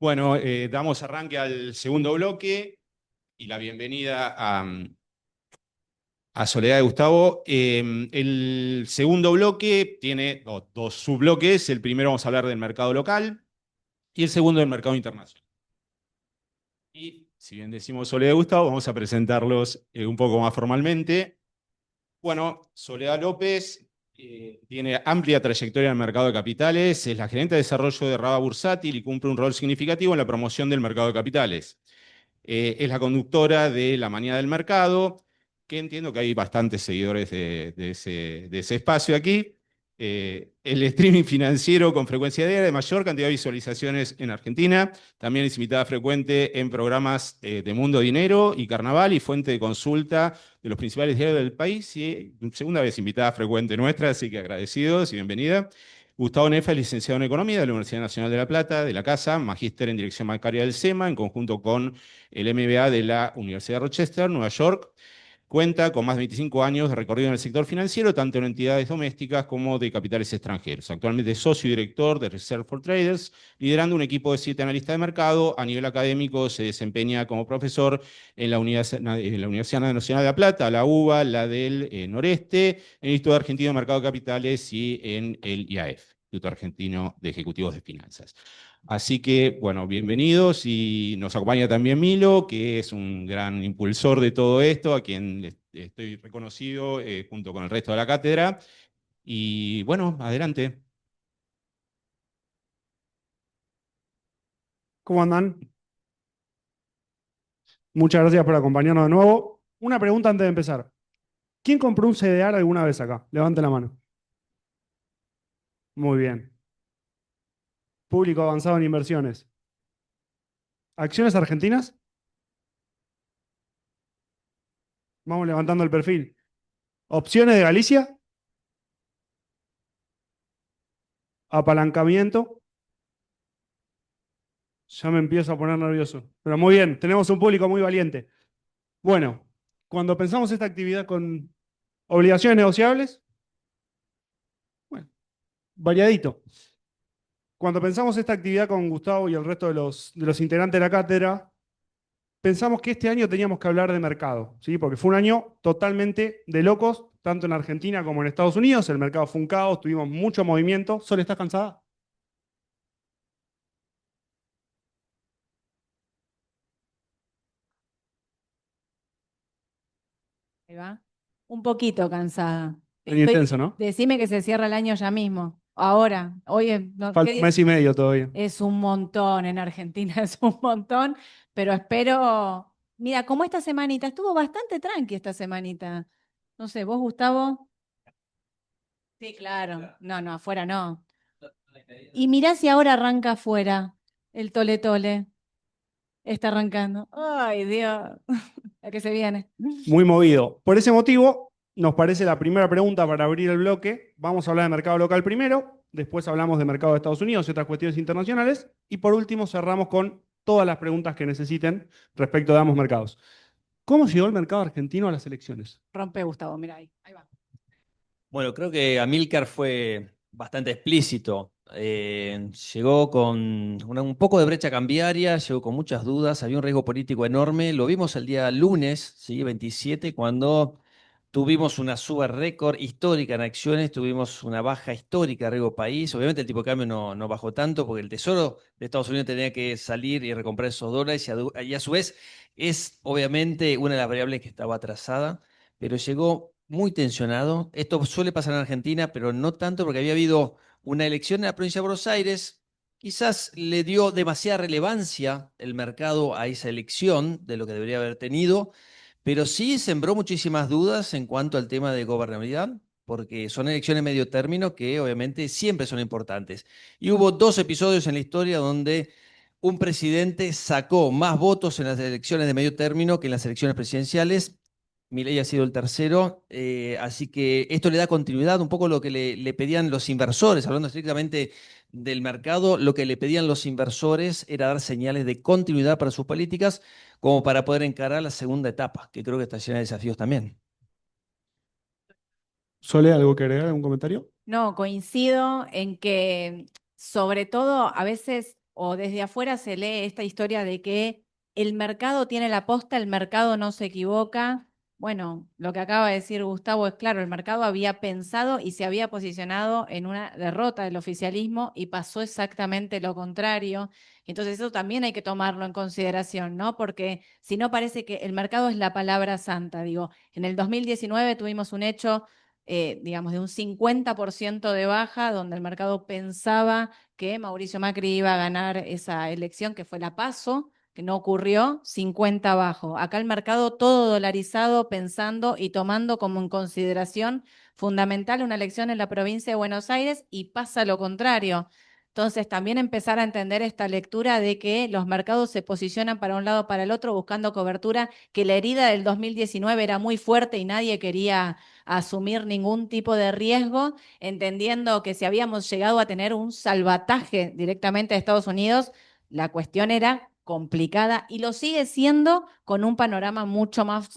Bueno, damos arranque al segundo bloque y la bienvenida a Soledad de Gustavo. El segundo bloque tiene dos subbloques. El primero vamos a hablar del mercado local y el segundo del mercado internacional. Y si bien decimos Soledad de Gustavo, vamos a presentarlos un poco más formalmente. Bueno, Soledad López tiene amplia trayectoria en el mercado de capitales, es la gerente de desarrollo de Raba Bursátil y cumple un rol significativo en la promoción del mercado de capitales. Es la conductora de La Mañana del Mercado, que entiendo que hay bastantes seguidores de ese espacio aquí. El streaming financiero con frecuencia diaria de mayor cantidad de visualizaciones en Argentina. También es invitada frecuente en programas de Mundo Dinero y Carnaval y fuente de consulta de los principales diarios del país. Y segunda vez invitada frecuente nuestra, así que agradecidos y bienvenida. Gustavo Nefa es licenciado en Economía de la Universidad Nacional de La Plata, de la Casa, magíster en Dirección Bancaria del SEMA, en conjunto con el MBA de la Universidad de Rochester, Nueva York. Cuenta con más de 25 años de recorrido en el sector financiero, tanto en entidades domésticas como de capitales extranjeros. Actualmente es socio y director de Reserve for Traders, liderando un equipo de 7 analistas de mercado. A nivel académico se desempeña como profesor en la Universidad Nacional de La Plata, la UBA, la del Noreste, en el Instituto Argentino de Mercado de Capitales y en el IAF, Instituto Argentino de Ejecutivos de Finanzas. Así que, bueno, bienvenidos y nos acompaña también Milo, que es un gran impulsor de todo esto, a quien estoy reconocido junto con el resto de la cátedra. Y bueno, adelante. ¿Cómo andan? Muchas gracias por acompañarnos de nuevo. Una pregunta antes de empezar. ¿Quién compró un CDR alguna vez acá? Levante la mano. Muy bien. Público avanzado en inversiones. ¿Acciones argentinas? Vamos levantando el perfil. ¿Opciones de Galicia? ¿Apalancamiento? Ya me empiezo a poner nervioso. Pero muy bien, tenemos un público muy valiente. Bueno, cuando pensamos esta actividad con obligaciones negociables, bueno, variadito. Cuando pensamos esta actividad con Gustavo y el resto de los integrantes de la cátedra, pensamos que este año teníamos que hablar de mercado, ¿sí? Porque fue un año totalmente de locos, tanto en Argentina como en Estados Unidos. El mercado fue un caos, tuvimos mucho movimiento. ¿Sol, estás cansada? Ahí va. Un poquito cansada. Año intenso, ¿no? Decime que se cierra el año ya mismo. Ahora, hoy ¿qué Falta un día? mes y medio todavía. Es un montón en Argentina, es un montón, pero espero. Mira, como esta semanita, estuvo bastante tranqui esta semanita. No sé, vos, Gustavo. Sí, claro. No, no, afuera no. Y mirá si ahora arranca afuera el tole tole. Está arrancando. Ay, Dios. ¿A qué se viene? Muy movido. Por ese motivo, nos parece la primera pregunta para abrir el bloque. Vamos a hablar de mercado local primero, después hablamos de mercado de Estados Unidos y otras cuestiones internacionales, y por último cerramos con todas las preguntas que necesiten respecto de ambos mercados. ¿Cómo llegó el mercado argentino a las elecciones? Rompe, Gustavo, mira ahí. Ahí va. Bueno, creo que Amílcar fue bastante explícito. Llegó con un poco de brecha cambiaria, llegó con muchas dudas, había un riesgo político enorme. Lo vimos el día lunes, ¿sí? 27, cuando tuvimos una suba récord histórica en acciones, tuvimos una baja histórica de riesgo país. Obviamente el tipo de cambio no bajó tanto porque el Tesoro de Estados Unidos tenía que salir y recomprar esos dólares y a su vez es obviamente una de las variables que estaba atrasada, pero llegó muy tensionado. Esto suele pasar en Argentina, pero no tanto porque había habido una elección en la provincia de Buenos Aires. Quizás le dio demasiada relevancia el mercado a esa elección de lo que debería haber tenido, pero sí sembró muchísimas dudas en cuanto al tema de gobernabilidad, porque son elecciones medio término que obviamente siempre son importantes. Y hubo dos episodios en la historia donde un presidente sacó más votos en las elecciones de medio término que en las elecciones presidenciales. Milei ha sido el tercero, así que esto le da continuidad, un poco lo que le pedían los inversores, hablando estrictamente del mercado, lo que le pedían los inversores era dar señales de continuidad para sus políticas, como para poder encarar la segunda etapa, que creo que está llena de desafíos también. ¿Sole, algo que agregar, algún comentario? No, coincido en que, sobre todo, a veces o desde afuera se lee esta historia de que el mercado tiene la posta, el mercado no se equivoca. Bueno, lo que acaba de decir Gustavo es claro, el mercado había pensado y se había posicionado en una derrota del oficialismo y pasó exactamente lo contrario. Entonces eso también hay que tomarlo en consideración, ¿no? Porque si no parece que el mercado es la palabra santa. Digo, en el 2019 tuvimos un hecho, digamos, de un 50% de baja, donde el mercado pensaba que Mauricio Macri iba a ganar esa elección, que fue la PASO, que no ocurrió, 50 abajo. Acá el mercado todo dolarizado, pensando y tomando como en consideración fundamental una elección en la provincia de Buenos Aires y pasa lo contrario. Entonces, también empezar a entender esta lectura de que los mercados se posicionan para un lado o para el otro buscando cobertura, que la herida del 2019 era muy fuerte y nadie quería asumir ningún tipo de riesgo, entendiendo que si habíamos llegado a tener un salvataje directamente de Estados Unidos, la cuestión era complicada y lo sigue siendo con un panorama mucho más,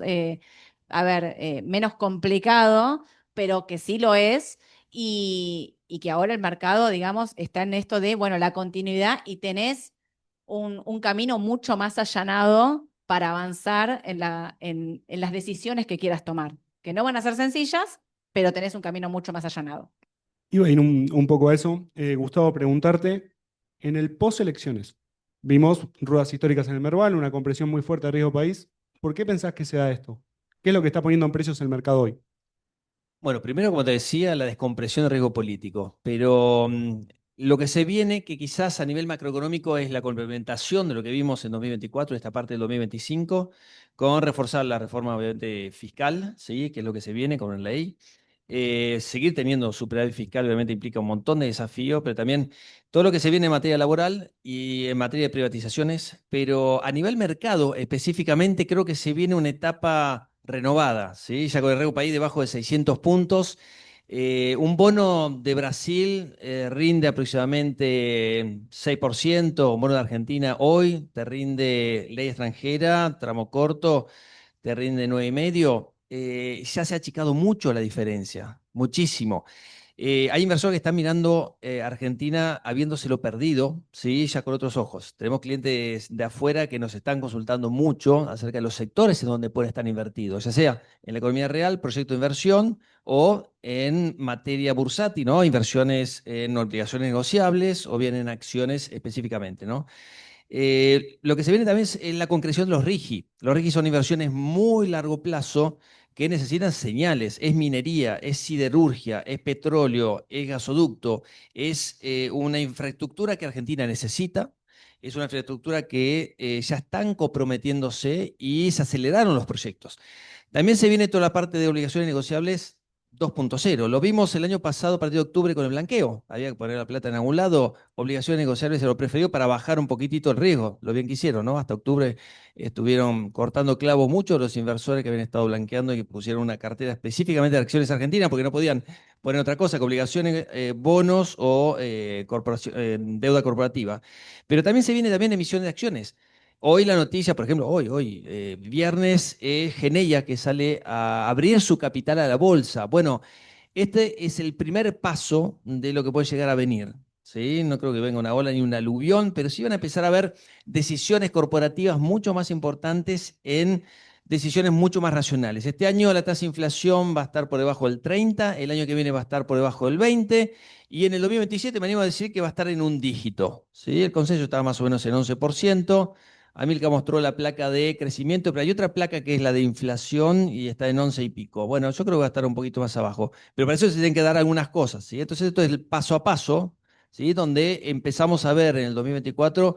menos complicado, pero que sí lo es y que ahora el mercado, digamos, está en esto de, bueno, la continuidad y tenés un camino mucho más allanado para avanzar en las decisiones que quieras tomar, que no van a ser sencillas, pero tenés un camino mucho más allanado. Iba a ir un poco a eso. Gustavo, preguntarte, en el post-elecciones, vimos ruedas históricas en el Merval, una compresión muy fuerte de riesgo país. ¿Por qué pensás que se da esto? ¿Qué es lo que está poniendo en precios el mercado hoy? Bueno, primero, como te decía, la descompresión de riesgo político, pero lo que se viene, que quizás a nivel macroeconómico es la complementación de lo que vimos en 2024, esta parte del 2025, con reforzar la reforma obviamente fiscal, ¿sí? Que es lo que se viene con la ley. Seguir teniendo superávit fiscal obviamente implica un montón de desafíos, pero también todo lo que se viene en materia laboral y en materia de privatizaciones, pero a nivel mercado específicamente creo que se viene una etapa renovada, ¿sí? Ya con el Repo País debajo de 600 puntos. Un bono de Brasil rinde aproximadamente 6%, un bono de Argentina hoy te rinde ley extranjera, tramo corto, te rinde 9,5. Ya se ha achicado mucho la diferencia, muchísimo. Hay inversores que están mirando Argentina habiéndoselo perdido, ¿sí? Ya con otros ojos. Tenemos clientes de afuera que nos están consultando mucho acerca de los sectores en donde pueden estar invertidos, ya sea en la economía real, proyecto de inversión o en materia bursátil, ¿no? Inversiones en obligaciones negociables o bien en acciones específicamente, ¿no? Lo que se viene también es la concreción de los RIGI. Los RIGI son inversiones muy largo plazo que necesitan señales. Es minería, es siderurgia, es petróleo, es gasoducto, es una infraestructura que Argentina necesita. Es una infraestructura que ya están comprometiéndose y se aceleraron los proyectos. También se viene toda la parte de obligaciones negociables 2.0. Lo vimos el año pasado, a partir de octubre, con el blanqueo. Había que poner la plata en algún lado. Obligaciones negociables se lo prefirió para bajar un poquitito el riesgo. Lo bien que hicieron, ¿no? Hasta octubre estuvieron cortando clavos muchos los inversores que habían estado blanqueando y que pusieron una cartera específicamente de acciones argentinas porque no podían poner otra cosa que obligaciones, bonos o deuda corporativa. Pero también se viene también emisión de acciones. Hoy la noticia, por ejemplo, viernes, Geneia que sale a abrir su capital a la bolsa. Bueno, este es el primer paso de lo que puede llegar a venir. ¿Sí? No creo que venga una ola ni un aluvión, pero sí van a empezar a haber decisiones corporativas mucho más importantes en decisiones mucho más racionales. Este año la tasa de inflación va a estar por debajo del 30, el año que viene va a estar por debajo del 20 y en el 2027 me animo a decir que va a estar en un dígito. ¿Sí? El consenso estaba más o menos en 11%. Amilcar mostró la placa de crecimiento, pero hay otra placa que es la de inflación y está en 11 y pico. Bueno, yo creo que va a estar un poquito más abajo, pero para eso se tienen que dar algunas cosas, ¿sí? Entonces esto es el paso a paso, ¿sí? Donde empezamos a ver en el 2024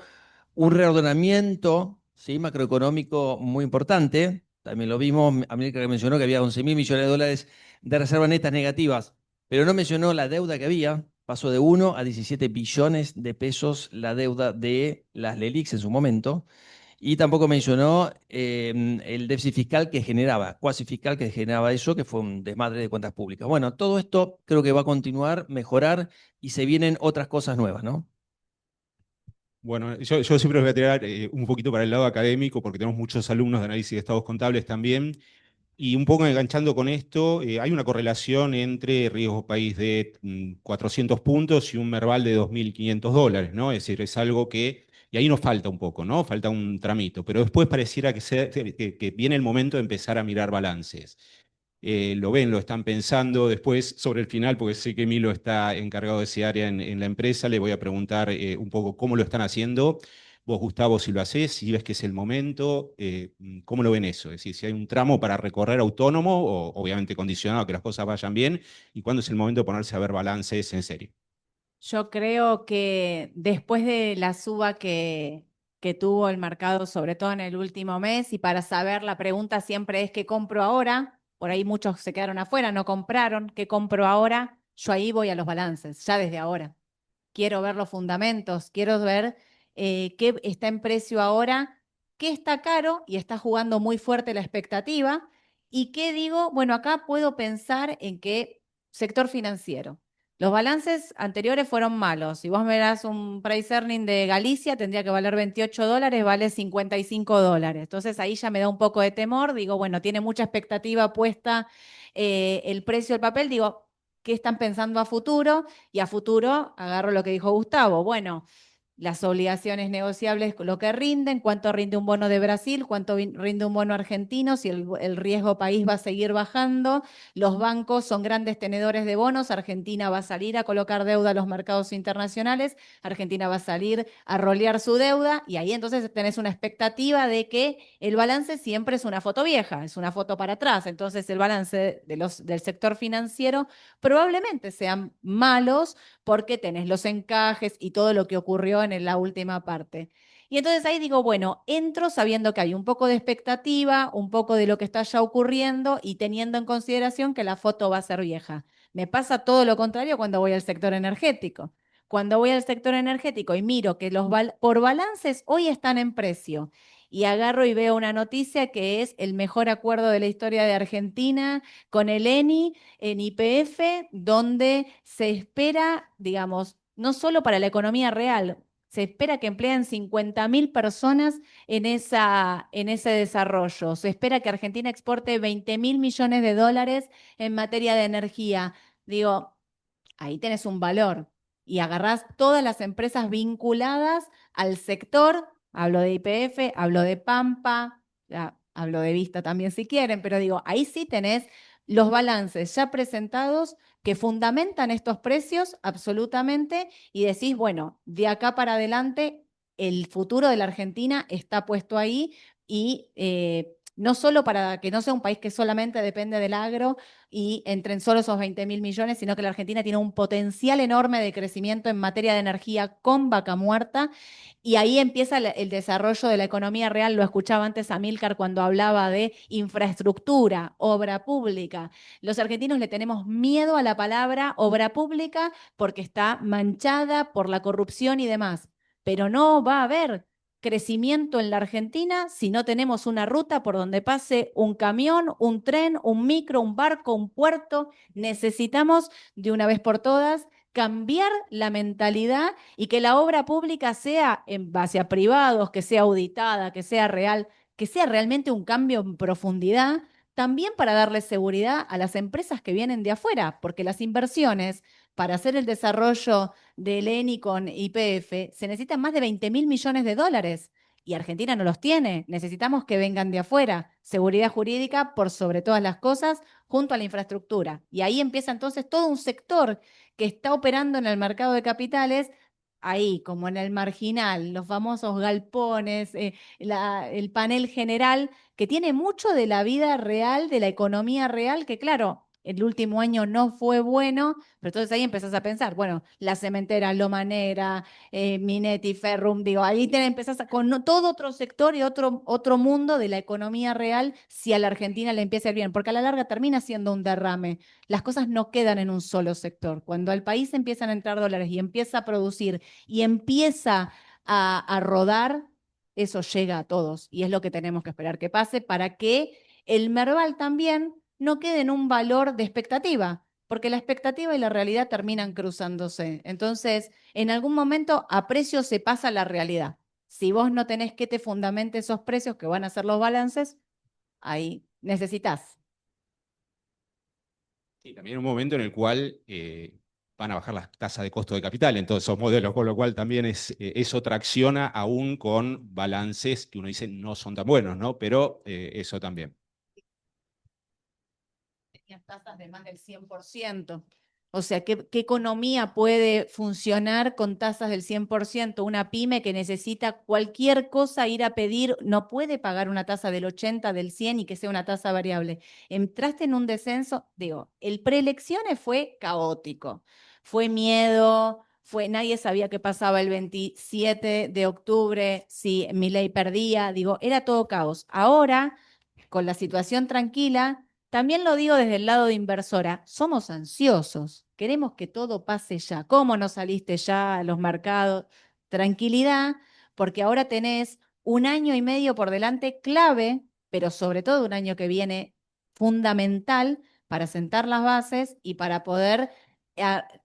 un reordenamiento, ¿sí? Macroeconómico muy importante. También lo vimos, Amilcar mencionó que había 11 mil millones de dólares de reservas netas negativas, pero no mencionó la deuda que había. Pasó de 1 a 17 billones de pesos la deuda de las LELIQs en su momento. Y tampoco mencionó el déficit fiscal que generaba, cuasi fiscal que generaba eso, que fue un desmadre de cuentas públicas. Bueno, todo esto creo que va a continuar, mejorar y se vienen otras cosas nuevas, ¿no? Bueno, yo siempre os voy a tirar un poquito para el lado académico porque tenemos muchos alumnos de análisis de estados contables también. Y un poco enganchando con esto, hay una correlación entre riesgo país de 400 puntos y un Merval de $2.500, ¿no? Es decir, es algo que, y ahí nos falta un poco, ¿no? Falta un tramito, pero después pareciera que viene el momento de empezar a mirar balances. Lo ven, lo están pensando. Después, sobre el final, porque sé que Milo está encargado de ese área en la empresa, le voy a preguntar un poco cómo lo están haciendo. Vos, Gustavo, si lo hacés, si ves que es el momento, ¿cómo lo ven eso? Es decir, si hay un tramo para recorrer autónomo, o obviamente condicionado a que las cosas vayan bien, y cuándo es el momento de ponerse a ver balances en serio. Yo creo que después de la suba que tuvo el mercado, sobre todo en el último mes, y para saber, la pregunta siempre es: ¿qué compro ahora? Por ahí muchos se quedaron afuera, no compraron. ¿Qué compro ahora? Yo ahí voy a los balances, ya desde ahora. Quiero ver los fundamentos, quiero ver qué está en precio ahora, qué está caro y está jugando muy fuerte la expectativa, y qué digo, bueno, acá puedo pensar en qué sector financiero. Los balances anteriores fueron malos. Si vos me das un price earning de Galicia, tendría que valer $28, vale $55. Entonces ahí ya me da un poco de temor. Digo, bueno, tiene mucha expectativa puesta el precio del papel. Digo, ¿qué están pensando a futuro? Y a futuro agarro lo que dijo Gustavo. Bueno, las obligaciones negociables, lo que rinden, cuánto rinde un bono de Brasil, cuánto rinde un bono argentino, si el riesgo país va a seguir bajando. Los bancos son grandes tenedores de bonos. Argentina va a salir a colocar deuda a los mercados internacionales. Argentina va a salir a rolear su deuda, y ahí entonces tenés una expectativa de que el balance siempre es una foto vieja, es una foto para atrás. Entonces el balance del sector financiero probablemente sean malos, porque tenés los encajes y todo lo que ocurrió en la última parte. Y entonces ahí digo, bueno, entro sabiendo que hay un poco de expectativa, un poco de lo que está ya ocurriendo, y teniendo en consideración que la foto va a ser vieja. Me pasa todo lo contrario cuando voy al sector energético. Cuando voy al sector energético y miro que por balances hoy están en precio, y agarro y veo una noticia que es el mejor acuerdo de la historia de Argentina con el ENI en YPF, donde se espera, digamos, no solo para la economía real, se espera que empleen 50.000 personas en ese desarrollo. Se espera que Argentina exporte 20.000 millones de dólares en materia de energía. Digo, ahí tenés un valor, y agarrás todas las empresas vinculadas al sector. Hablo de YPF, hablo de Pampa, ya, hablo de Vista también si quieren, pero digo, ahí sí tenés los balances ya presentados que fundamentan estos precios absolutamente, y decís, bueno, de acá para adelante el futuro de la Argentina está puesto ahí. Y no solo para que no sea un país que solamente depende del agro y entren solo esos 20.000 millones, sino que la Argentina tiene un potencial enorme de crecimiento en materia de energía con Vaca Muerta. Y ahí empieza el desarrollo de la economía real. Lo escuchaba antes a Amílcar cuando hablaba de infraestructura, obra pública. Los argentinos le tenemos miedo a la palabra obra pública porque está manchada por la corrupción y demás. Pero no va a haber crecimiento en la Argentina si no tenemos una ruta por donde pase un camión, un tren, un micro, un barco, un puerto. Necesitamos de una vez por todas cambiar la mentalidad, y que la obra pública sea en base a privados, que sea auditada, que sea real, que sea realmente un cambio en profundidad, también para darle seguridad a las empresas que vienen de afuera, porque las inversiones para hacer el desarrollo del ENI con YPF se necesitan más de 20.000 millones de dólares. Y Argentina no los tiene. Necesitamos que vengan de afuera. Seguridad jurídica por sobre todas las cosas, junto a la infraestructura. Y ahí empieza entonces todo un sector que está operando en el mercado de capitales, ahí como en el marginal, los famosos galpones, el panel general, que tiene mucho de la vida real, de la economía real, que claro, el último año no fue bueno, pero entonces ahí empezás a pensar, bueno, la cementera, Lomanera, Minetti, Ferrum, digo, ahí empezás con todo otro sector y otro mundo de la economía real, si a la Argentina le empieza a ir bien, porque a la larga termina siendo un derrame. Las cosas no quedan en un solo sector. Cuando al país empiezan a entrar dólares y empieza a producir y empieza a rodar, eso llega a todos, y es lo que tenemos que esperar que pase para que el Merval también no quede en un valor de expectativa, porque la expectativa y la realidad terminan cruzándose. Entonces, en algún momento a precio se pasa la realidad. Si vos no tenés que te fundamente esos precios que van a ser los balances, ahí necesitas Sí, también un momento en el cual van a bajar las tasas de costo de capital en todos esos modelos, con lo cual también eso tracciona aún con balances que uno dice no son tan buenos, ¿no? Pero eso también. Tenías tasas de más del 100%. O sea, ¿qué economía puede funcionar con tasas del 100%? Una pyme que necesita cualquier cosa ir a pedir, no puede pagar una tasa del 80, del 100 y que sea una tasa variable. Entraste en un descenso, digo, el preelecciones fue caótico, fue miedo, nadie sabía qué pasaba el 27 de octubre, si Milei perdía, digo, era todo caos. Ahora, con la situación tranquila, también lo digo desde el lado de inversora, somos ansiosos, queremos que todo pase ya. ¿Cómo no saliste ya a los mercados? Tranquilidad, porque ahora tenés un año y medio por delante clave, pero sobre todo un año que viene fundamental para sentar las bases y para poder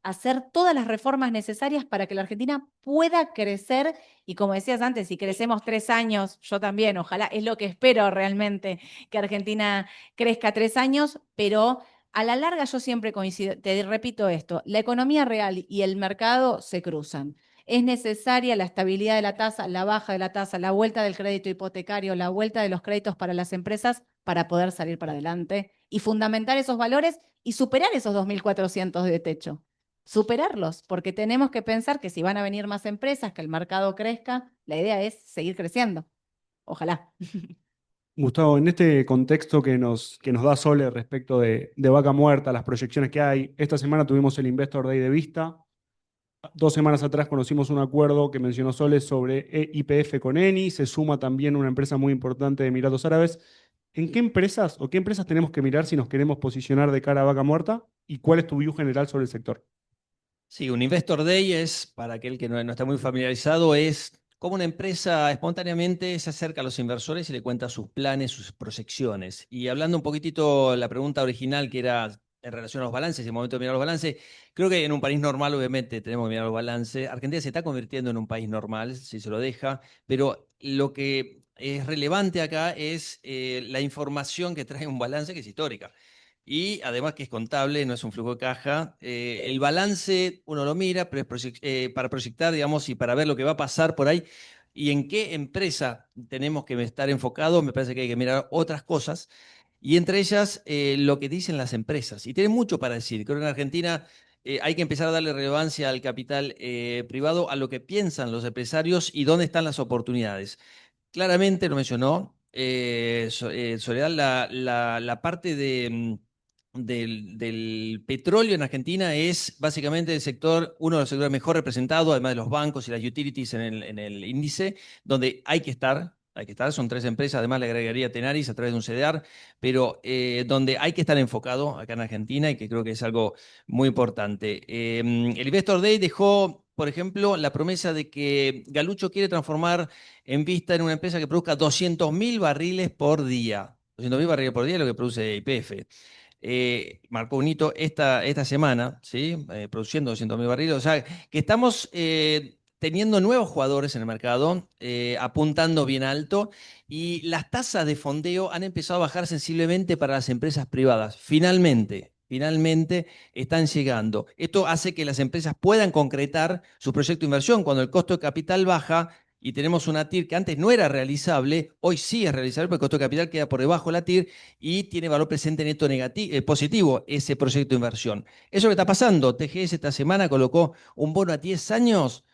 hacer todas las reformas necesarias para que la Argentina pueda crecer. Y como decías antes, si crecemos 3 años, yo también, ojalá, es lo que espero realmente, que Argentina crezca 3 años, pero a la larga yo siempre coincido, te repito esto, la economía real y el mercado se cruzan. Es necesaria la estabilidad de la tasa, la baja de la tasa, la vuelta del crédito hipotecario, la vuelta de los créditos para las empresas para poder salir para adelante y fundamentar esos valores y superar esos 2.400 de techo. Superarlos, porque tenemos que pensar que si van a venir más empresas, que el mercado crezca, la idea es seguir creciendo. Ojalá. Gustavo, en este contexto que nos da Sole respecto de Vaca Muerta, las proyecciones que hay, esta semana tuvimos el Investor Day de Vista. 2 semanas atrás conocimos un acuerdo que mencionó Sole sobre YPF con Eni, se suma también una empresa muy importante de Emiratos Árabes. ¿En qué empresas o qué empresas tenemos que mirar si nos queremos posicionar de cara a Vaca Muerta? ¿Y cuál es tu view general sobre el sector? Sí, un Investor Day es, para aquel que no está muy familiarizado, es como una empresa espontáneamente se acerca a los inversores y le cuenta sus planes, sus proyecciones. Y hablando un poquitito la pregunta original que era en relación a los balances, y el momento de mirar los balances, creo que en un país normal obviamente tenemos que mirar los balances. Argentina se está convirtiendo en un país normal, si se lo deja, pero lo que es relevante acá es la información que trae un balance que es histórica. Y además que es contable, no es un flujo de caja. El balance uno lo mira, pero es para proyectar, digamos, y para ver lo que va a pasar por ahí y en qué empresa tenemos que estar enfocados. Me parece que hay que mirar otras cosas. Y entre ellas, lo que dicen las empresas. Y tienen mucho para decir. Creo que en Argentina hay que empezar a darle relevancia al capital privado, a lo que piensan los empresarios y dónde están las oportunidades. Claramente lo mencionó Soledad, la parte del petróleo en Argentina es básicamente el sector, uno de los sectores mejor representados, además de los bancos y las utilities en el índice, donde hay que estar, son 3 empresas, además le agregaría Tenaris a través de un CDR, pero donde hay que estar enfocado acá en Argentina y que creo que es algo muy importante. El Investor Day dejó, por ejemplo, la promesa de que Galucho quiere transformar en Vista en una empresa que produzca 200.000 barriles por día. 200.000 barriles por día es lo que produce YPF. Marcó un hito esta semana, ¿sí? Produciendo 200.000 barriles. O sea, que estamos teniendo nuevos jugadores en el mercado, apuntando bien alto, y las tasas de fondeo han empezado a bajar sensiblemente para las empresas privadas. Finalmente están llegando. Esto hace que las empresas puedan concretar su proyecto de inversión. Cuando el costo de capital baja, y tenemos una TIR que antes no era realizable, hoy sí es realizable porque el costo de capital queda por debajo de la TIR y tiene valor presente neto negativo, positivo ese proyecto de inversión. Eso es lo que está pasando. TGS esta semana colocó un bono a 10 años,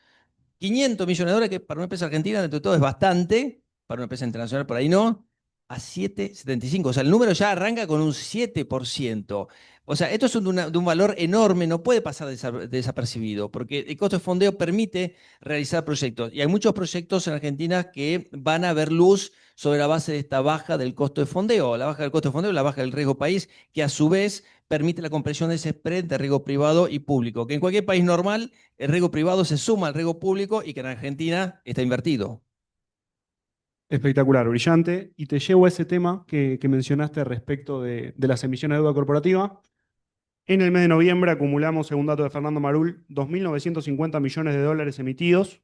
500 millones de dólares, que para una empresa argentina, dentro de todo, es bastante, para una empresa internacional por ahí no, a 7,75. O sea, el número ya arranca con un 7%. O sea, esto es de un valor enorme, no puede pasar desapercibido, porque el costo de fondeo permite realizar proyectos. Y hay muchos proyectos en Argentina que van a ver luz sobre la base de esta baja del costo de fondeo. La baja del costo de fondeo, la baja del riesgo país, que a su vez permite la compresión de ese spread de riesgo privado y público, que en cualquier país normal el riesgo privado se suma al riesgo público y que en Argentina está invertido. Espectacular, brillante. Y te llevo a ese tema que mencionaste respecto de las emisiones de deuda corporativa. En el mes de noviembre acumulamos, según datos de Fernando Marul, 2.950 millones de dólares emitidos.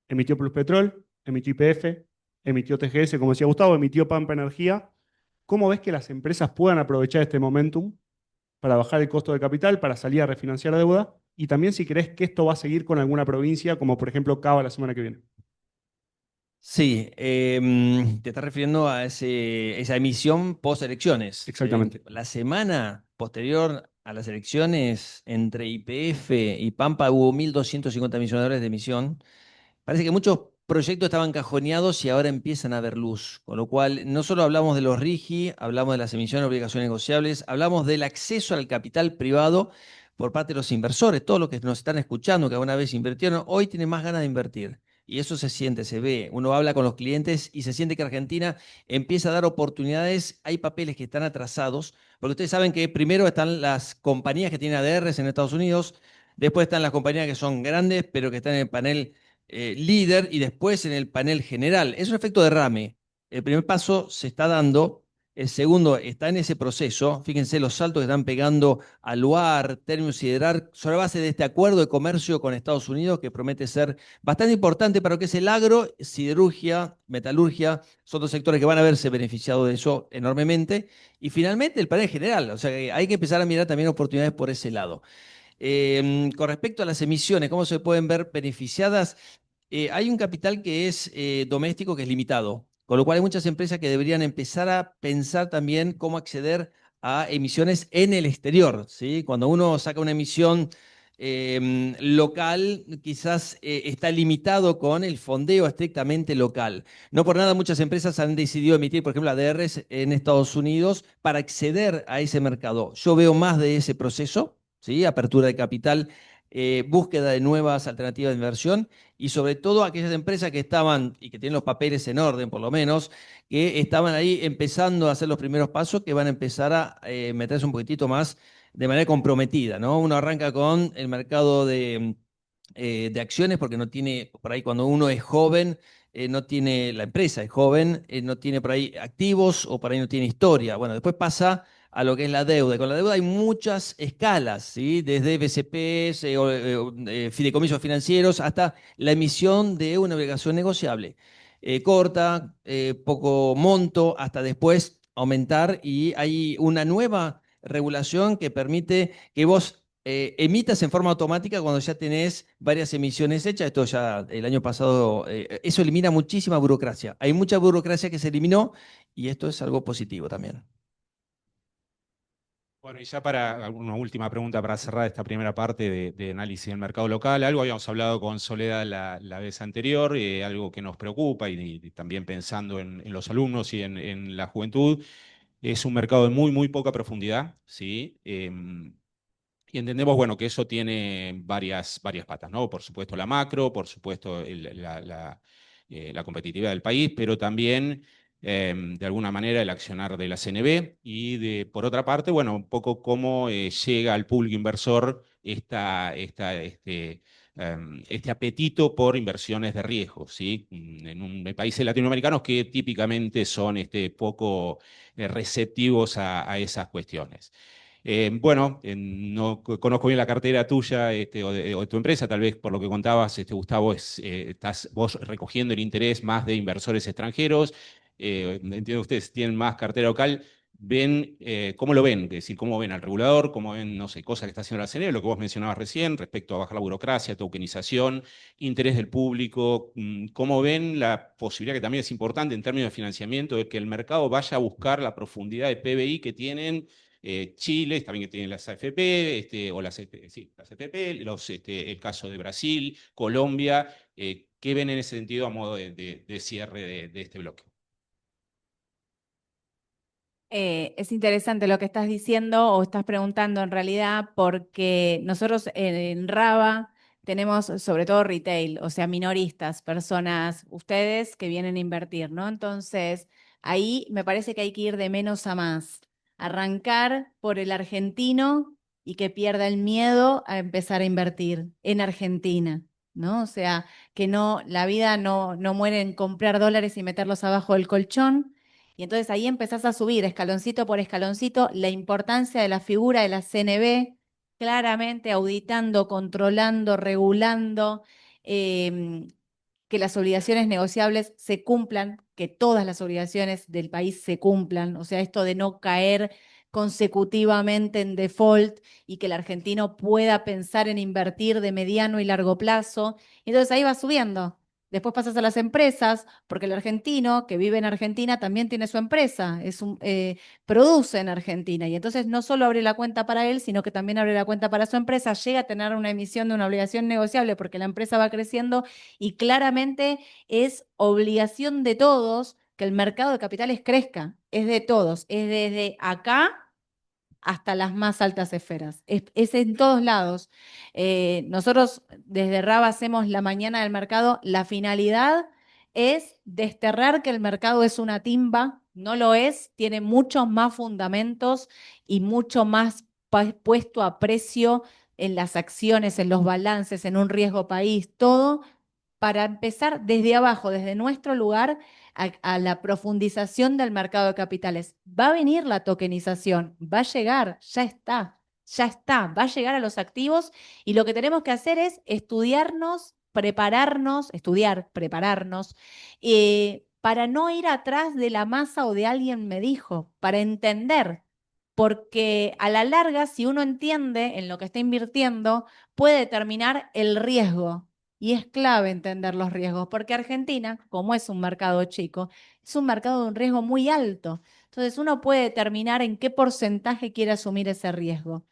Emitió Pluspetrol, emitió YPF, emitió TGS, como decía Gustavo, emitió Pampa Energía. ¿Cómo ves que las empresas puedan aprovechar este momentum para bajar el costo de capital, para salir a refinanciar deuda, y también si crees que esto va a seguir con alguna provincia, como por ejemplo Cava la semana que viene. Sí, te estás refiriendo a esa emisión post-elecciones. Exactamente. La semana posterior a las elecciones, entre YPF y Pampa hubo 1.250 millones de dólares de emisión. Parece que muchos proyectos estaban cajoneados y ahora empiezan a ver luz. Con lo cual, no solo hablamos de los RIGI, hablamos de las emisiones de obligaciones negociables, hablamos del acceso al capital privado por parte de los inversores. Todos los que nos están escuchando, que alguna vez invirtieron, hoy tienen más ganas de invertir. Y eso se siente, se ve. Uno habla con los clientes y se siente que Argentina empieza a dar oportunidades. Hay papeles que están atrasados, porque ustedes saben que primero están las compañías que tienen ADRs en Estados Unidos, después están las compañías que son grandes, pero que están en el panel líder y después en el panel general. Es un efecto derrame. El primer paso se está dando, el segundo está en ese proceso. Fíjense los saltos que están pegando a Luar, Ternium Siderar, sobre base de este acuerdo de comercio con Estados Unidos que promete ser bastante importante para lo que es el agro, siderurgia, metalurgia, son dos sectores que van a verse beneficiados de eso enormemente. Y finalmente el panel general, o sea que hay que empezar a mirar también oportunidades por ese lado. Con respecto a las emisiones, ¿cómo se pueden ver beneficiadas? Hay un capital que es doméstico, que es limitado, con lo cual hay muchas empresas que deberían empezar a pensar también cómo acceder a emisiones en el exterior, ¿sí? Cuando uno saca una emisión local, quizás está limitado con el fondeo estrictamente local. No por nada muchas empresas han decidido emitir, por ejemplo, ADRs en Estados Unidos para acceder a ese mercado. Yo veo más de ese proceso, ¿sí? Apertura de capital, búsqueda de nuevas alternativas de inversión y sobre todo aquellas empresas que estaban, y que tienen los papeles en orden por lo menos, que estaban ahí empezando a hacer los primeros pasos, que van a empezar a meterse un poquitito más de manera comprometida, ¿no? Uno arranca con el mercado de acciones porque no tiene, por ahí cuando uno es joven, no tiene, la empresa es joven, no tiene por ahí activos o por ahí no tiene historia. Bueno, después pasa a lo que es la deuda. Y con la deuda hay muchas escalas, ¿sí? Desde BCPs, fideicomisos financieros, hasta la emisión de una obligación negociable. Corta, poco monto, hasta después aumentar. Y hay una nueva regulación que permite que vos emitas en forma automática cuando ya tenés varias emisiones hechas. Esto ya el año pasado, eso elimina muchísima burocracia. Hay mucha burocracia que se eliminó y esto es algo positivo también. Bueno, y ya para una última pregunta para cerrar esta primera parte de análisis del mercado local, algo habíamos hablado con Soledad la vez anterior, algo que nos preocupa y también pensando en los alumnos y en la juventud, es un mercado de muy, muy poca profundidad, ¿sí? Y entendemos, bueno, que eso tiene varias patas, ¿no? Por supuesto la macro, por supuesto la competitividad del país, pero también, de alguna manera, el accionar de la CNB y, por otra parte, bueno, un poco cómo llega al público inversor este apetito por inversiones de riesgo, ¿sí? En países latinoamericanos que típicamente son poco receptivos a esas cuestiones. Bueno, no conozco bien la cartera tuya o de tu empresa, tal vez por lo que contabas, Gustavo, estás vos recogiendo el interés más de inversores extranjeros. Entiendo que ustedes tienen más cartera local. ¿Cómo lo ven? Es decir, ¿cómo ven al regulador? ¿Cómo ven, no sé, cosas que está haciendo la CNE? Lo que vos mencionabas recién respecto a bajar la burocracia, tokenización, interés del público. ¿Cómo ven la posibilidad, que también es importante en términos de financiamiento, de que el mercado vaya a buscar la profundidad de PBI que tienen Chile, también que tienen las AFP, o sí, las AFP, el caso de Brasil, Colombia? ¿Qué ven en ese sentido a modo de cierre de este bloque? Es interesante lo que estás diciendo o estás preguntando en realidad, porque nosotros en Raba tenemos sobre todo retail, o sea, minoristas, personas, ustedes que vienen a invertir, ¿no? Entonces, ahí me parece que hay que ir de menos a más. Arrancar por el argentino y que pierda el miedo a empezar a invertir en Argentina, ¿no? O sea, que no, la vida no muere en comprar dólares y meterlos abajo del colchón. Y entonces ahí empezás a subir escaloncito por escaloncito la importancia de la figura de la CNB, claramente auditando, controlando, regulando, que las obligaciones negociables se cumplan, que todas las obligaciones del país se cumplan. O sea, esto de no caer consecutivamente en default y que el argentino pueda pensar en invertir de mediano y largo plazo. Entonces ahí va subiendo. Después pasas a las empresas, porque el argentino que vive en Argentina también tiene su empresa, produce en Argentina. Y entonces no solo abre la cuenta para él, sino que también abre la cuenta para su empresa, llega a tener una emisión de una obligación negociable porque la empresa va creciendo y claramente es obligación de todos que el mercado de capitales crezca. Es de todos, es desde acá hasta las más altas esferas. Es en todos lados. Nosotros desde RAB hacemos la mañana del mercado. La finalidad es desterrar que el mercado es una timba. No lo es, tiene muchos más fundamentos y mucho más puesto a precio en las acciones, en los balances, en un riesgo país, todo para empezar desde abajo, desde nuestro lugar, a la profundización del mercado de capitales. Va a venir la tokenización, va a llegar, ya está, va a llegar a los activos y lo que tenemos que hacer es estudiarnos, prepararnos, estudiar, prepararnos, para no ir atrás de la masa o de alguien me dijo, para entender. Porque a la larga, si uno entiende en lo que está invirtiendo, puede determinar el riesgo. Y es clave entender los riesgos, porque Argentina, como es un mercado chico, es un mercado de un riesgo muy alto. Entonces uno puede determinar en qué porcentaje quiere asumir ese riesgo.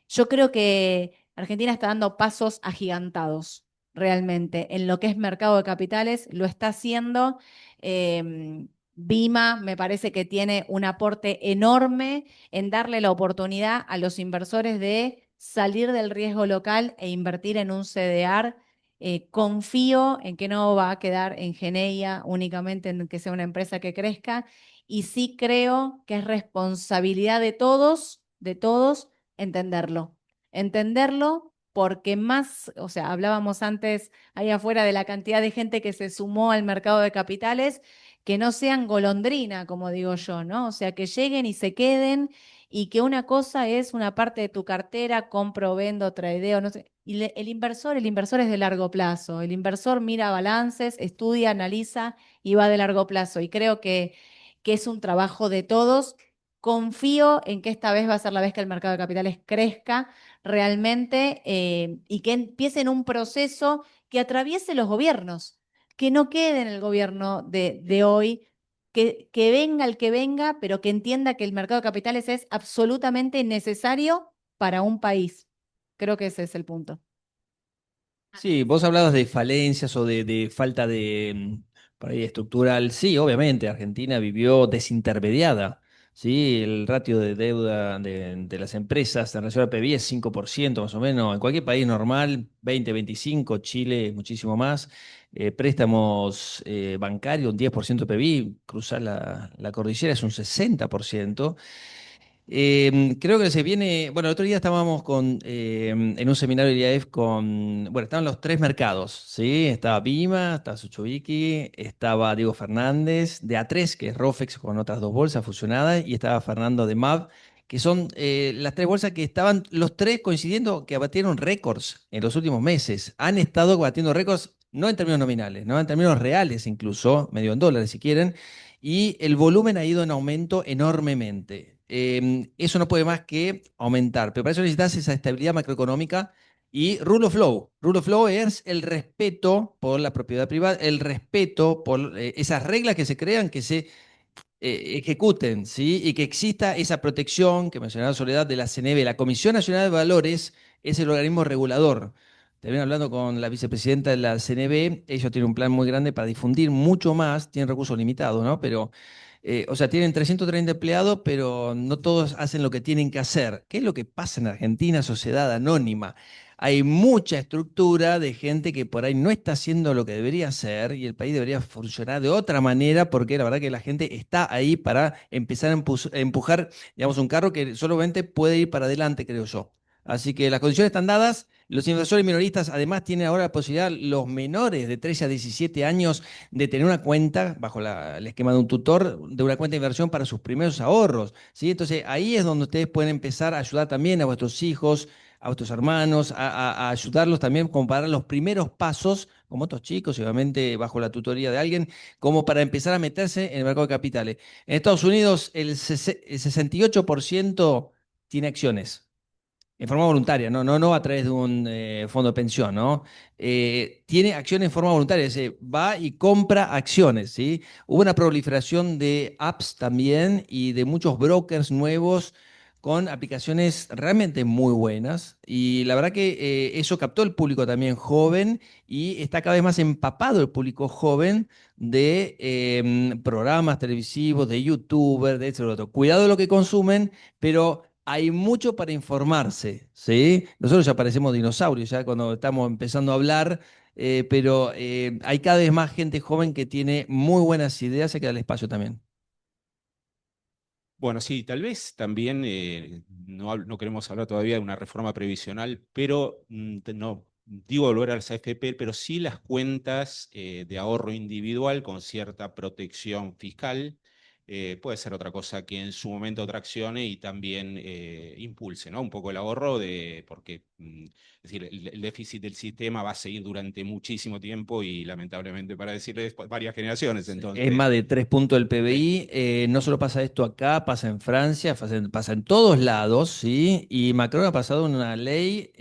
Yo creo que Argentina está dando pasos agigantados realmente en lo que es mercado de capitales, lo está haciendo. Bima me parece que tiene un aporte enorme en darle la oportunidad a los inversores de salir del riesgo local e invertir en un CDR. Confío en que no va a quedar en Geneia únicamente en que sea una empresa que crezca y sí creo que es responsabilidad de todos entenderlo. Entenderlo porque más, o sea, hablábamos antes ahí afuera de la cantidad de gente que se sumó al mercado de capitales, que no sean golondrina, como digo yo, ¿no? O sea, que lleguen y se queden y que una cosa es una parte de tu cartera, compro, vendo, tradeo, no sé. Y el inversor es de largo plazo. El inversor mira balances, estudia, analiza y va de largo plazo. Y creo que es un trabajo de todos. Confío en que esta vez va a ser la vez que el mercado de capitales crezca realmente y que empiece en un proceso que atraviese los gobiernos, que no quede en el gobierno de hoy, que venga el que venga, pero que entienda que el mercado de capitales es absolutamente necesario para un país. Creo que ese es el punto. Sí, vos hablabas de falencias o de falta de por ahí estructural. Sí, obviamente, Argentina vivió desintermediada. Sí, el ratio de deuda de las empresas en relación al PBI es 5% más o menos. En cualquier país normal, 20, 25, Chile muchísimo más. Préstamos bancarios, un 10% de PBI, cruzar la cordillera es un 60%. Creo que se viene, bueno, el otro día estábamos en un seminario de IAF bueno, estaban los tres mercados, ¿sí? Estaba Bima, estaba Suchoviki, estaba Diego Fernández de A3, que es Rofex con otras dos bolsas fusionadas, y estaba Fernando de MAV, que son las tres bolsas que estaban los tres coincidiendo que batieron récords en los últimos meses. Han estado batiendo récords, no en términos nominales, no en términos reales incluso, medio en dólares si quieren, y el volumen ha ido en aumento enormemente. Eso no puede más que aumentar, pero para eso necesitas esa estabilidad macroeconómica y rule of law. Rule of law es el respeto por la propiedad privada, el respeto por esas reglas que se crean, que se ejecuten, ¿sí? Y que exista esa protección que mencionaba Soledad de la CNV. La Comisión Nacional de Valores es el organismo regulador. También hablando con la vicepresidenta de la CNV, ellos tienen un plan muy grande para difundir mucho más, tienen recursos limitados, ¿no? Pero, o sea, tienen 330 empleados, pero no todos hacen lo que tienen que hacer. ¿Qué es lo que pasa en Argentina, sociedad anónima? Hay mucha estructura de gente que por ahí no está haciendo lo que debería hacer y el país debería funcionar de otra manera porque la verdad que la gente está ahí para empezar a empujar, digamos, un carro que solamente puede ir para adelante, creo yo. Así que las condiciones están dadas. Los inversores minoristas además tienen ahora la posibilidad, los menores de 13 a 17 años, de tener una cuenta bajo el esquema de un tutor, de una cuenta de inversión para sus primeros ahorros, ¿sí? Entonces ahí es donde ustedes pueden empezar a ayudar también a vuestros hijos a vuestros hermanos, a ayudarlos también como para dar los primeros pasos, como otros chicos, y obviamente bajo la tutoría de alguien, como para empezar a meterse en el mercado de capitales. En Estados Unidos el 68% tiene acciones. En forma voluntaria, no a través de un fondo de pensión, ¿no? Tiene acciones en forma voluntaria, es decir, va y compra acciones, ¿sí? Hubo una proliferación de apps también y de muchos brokers nuevos con aplicaciones realmente muy buenas. Y la verdad que eso captó el público también joven y está cada vez más empapado el público joven de programas televisivos, de youtubers, de esto y lo otro. Cuidado de lo que consumen, pero hay mucho para informarse, ¿sí? Nosotros ya parecemos dinosaurios, ya cuando estamos empezando a hablar, pero hay cada vez más gente joven que tiene muy buenas ideas, hay que darle espacio también. Bueno, sí, tal vez también no queremos hablar todavía de una reforma previsional, pero no digo volver a las AFP, pero sí las cuentas de ahorro individual con cierta protección fiscal. Puede ser otra cosa que en su momento traccione y también impulse, ¿no? Un poco el ahorro porque es decir, el déficit del sistema va a seguir durante muchísimo tiempo y lamentablemente para decirles varias generaciones. Es Entonces, más de 3 puntos del PBI. No solo pasa esto acá, pasa en Francia, pasa en todos lados, ¿sí? Y Macron ha pasado una ley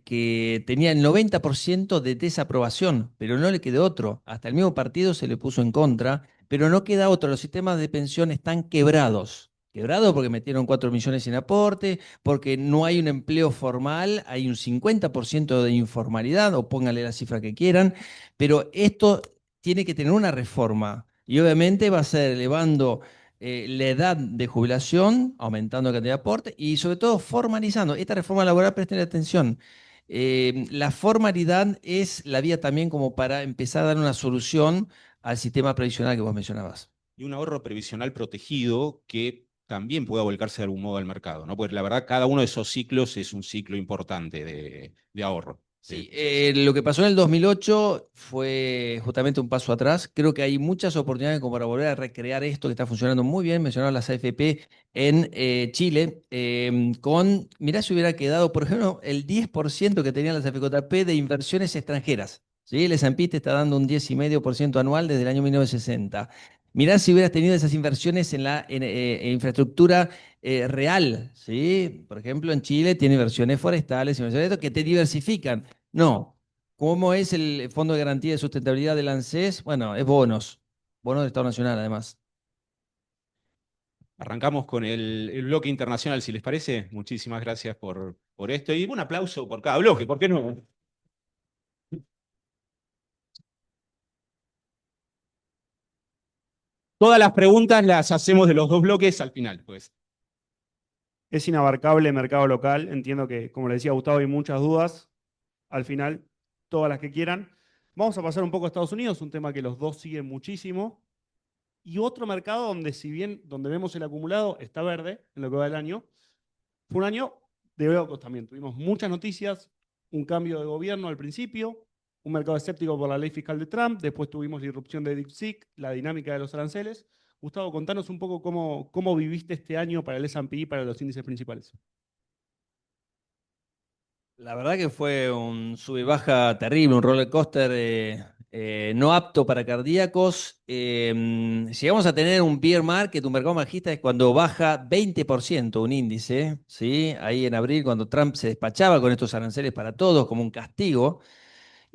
que tenía el 90% de desaprobación, pero no le quedó otro. Hasta el mismo partido se le puso en contra, pero no queda otro. Los sistemas de pensión están quebrados. Quebrados porque metieron 4 millones sin aporte, porque no hay un empleo formal, hay un 50% de informalidad, o pónganle la cifra que quieran, pero esto tiene que tener una reforma. Y obviamente va a ser elevando la edad de jubilación, aumentando la cantidad de aporte y sobre todo formalizando. Esta reforma laboral, presten atención, la formalidad es la vía también como para empezar a dar una solución al sistema previsional que vos mencionabas. y un ahorro previsional protegido que también pueda volcarse de algún modo al mercado, ¿no? Porque la verdad, cada uno de esos ciclos es un ciclo importante de ahorro. Sí, lo que pasó en el 2008 fue justamente un paso atrás. Creo que hay muchas oportunidades como para volver a recrear esto que está funcionando muy bien. Mencionaba las AFP en Chile. Mirá si hubiera quedado, por ejemplo, el 10% que tenían las AFJP de inversiones extranjeras. ¿Sí? El S&P te está dando un 10,5% anual desde el año 1960. Mirá si hubieras tenido esas inversiones en infraestructura real, ¿sí? Por ejemplo, en Chile tiene inversiones forestales, inversiones de esto, que te diversifican. No. ¿Cómo es el Fondo de Garantía de Sustentabilidad del ANSES? Bueno, es bonos. Bonos del Estado Nacional, además. Arrancamos con el bloque internacional, si les parece. Muchísimas gracias por esto y un aplauso por cada bloque, ¿por qué no? Todas las preguntas las hacemos de los dos bloques al final, pues. Es inabarcable el mercado local. Entiendo que, como le decía Gustavo, hay muchas dudas. Al final, todas las que quieran. Vamos a pasar un poco a Estados Unidos, un tema que los dos siguen muchísimo. Y otro mercado donde, si bien donde vemos el acumulado está verde en lo que va del año, fue un año de locos también. Tuvimos muchas noticias, un cambio de gobierno al principio, un mercado escéptico por la ley fiscal de Trump, después tuvimos la irrupción de DeepSeek, la dinámica de los aranceles. Gustavo, contanos un poco cómo viviste este año para el S&P y para los índices principales. La verdad que fue un sub y baja terrible, un roller coaster no apto para cardíacos. Llegamos a tener un bear market, un mercado bajista, es cuando baja 20% un índice, ¿sí? Ahí en abril, cuando Trump se despachaba con estos aranceles para todos como un castigo.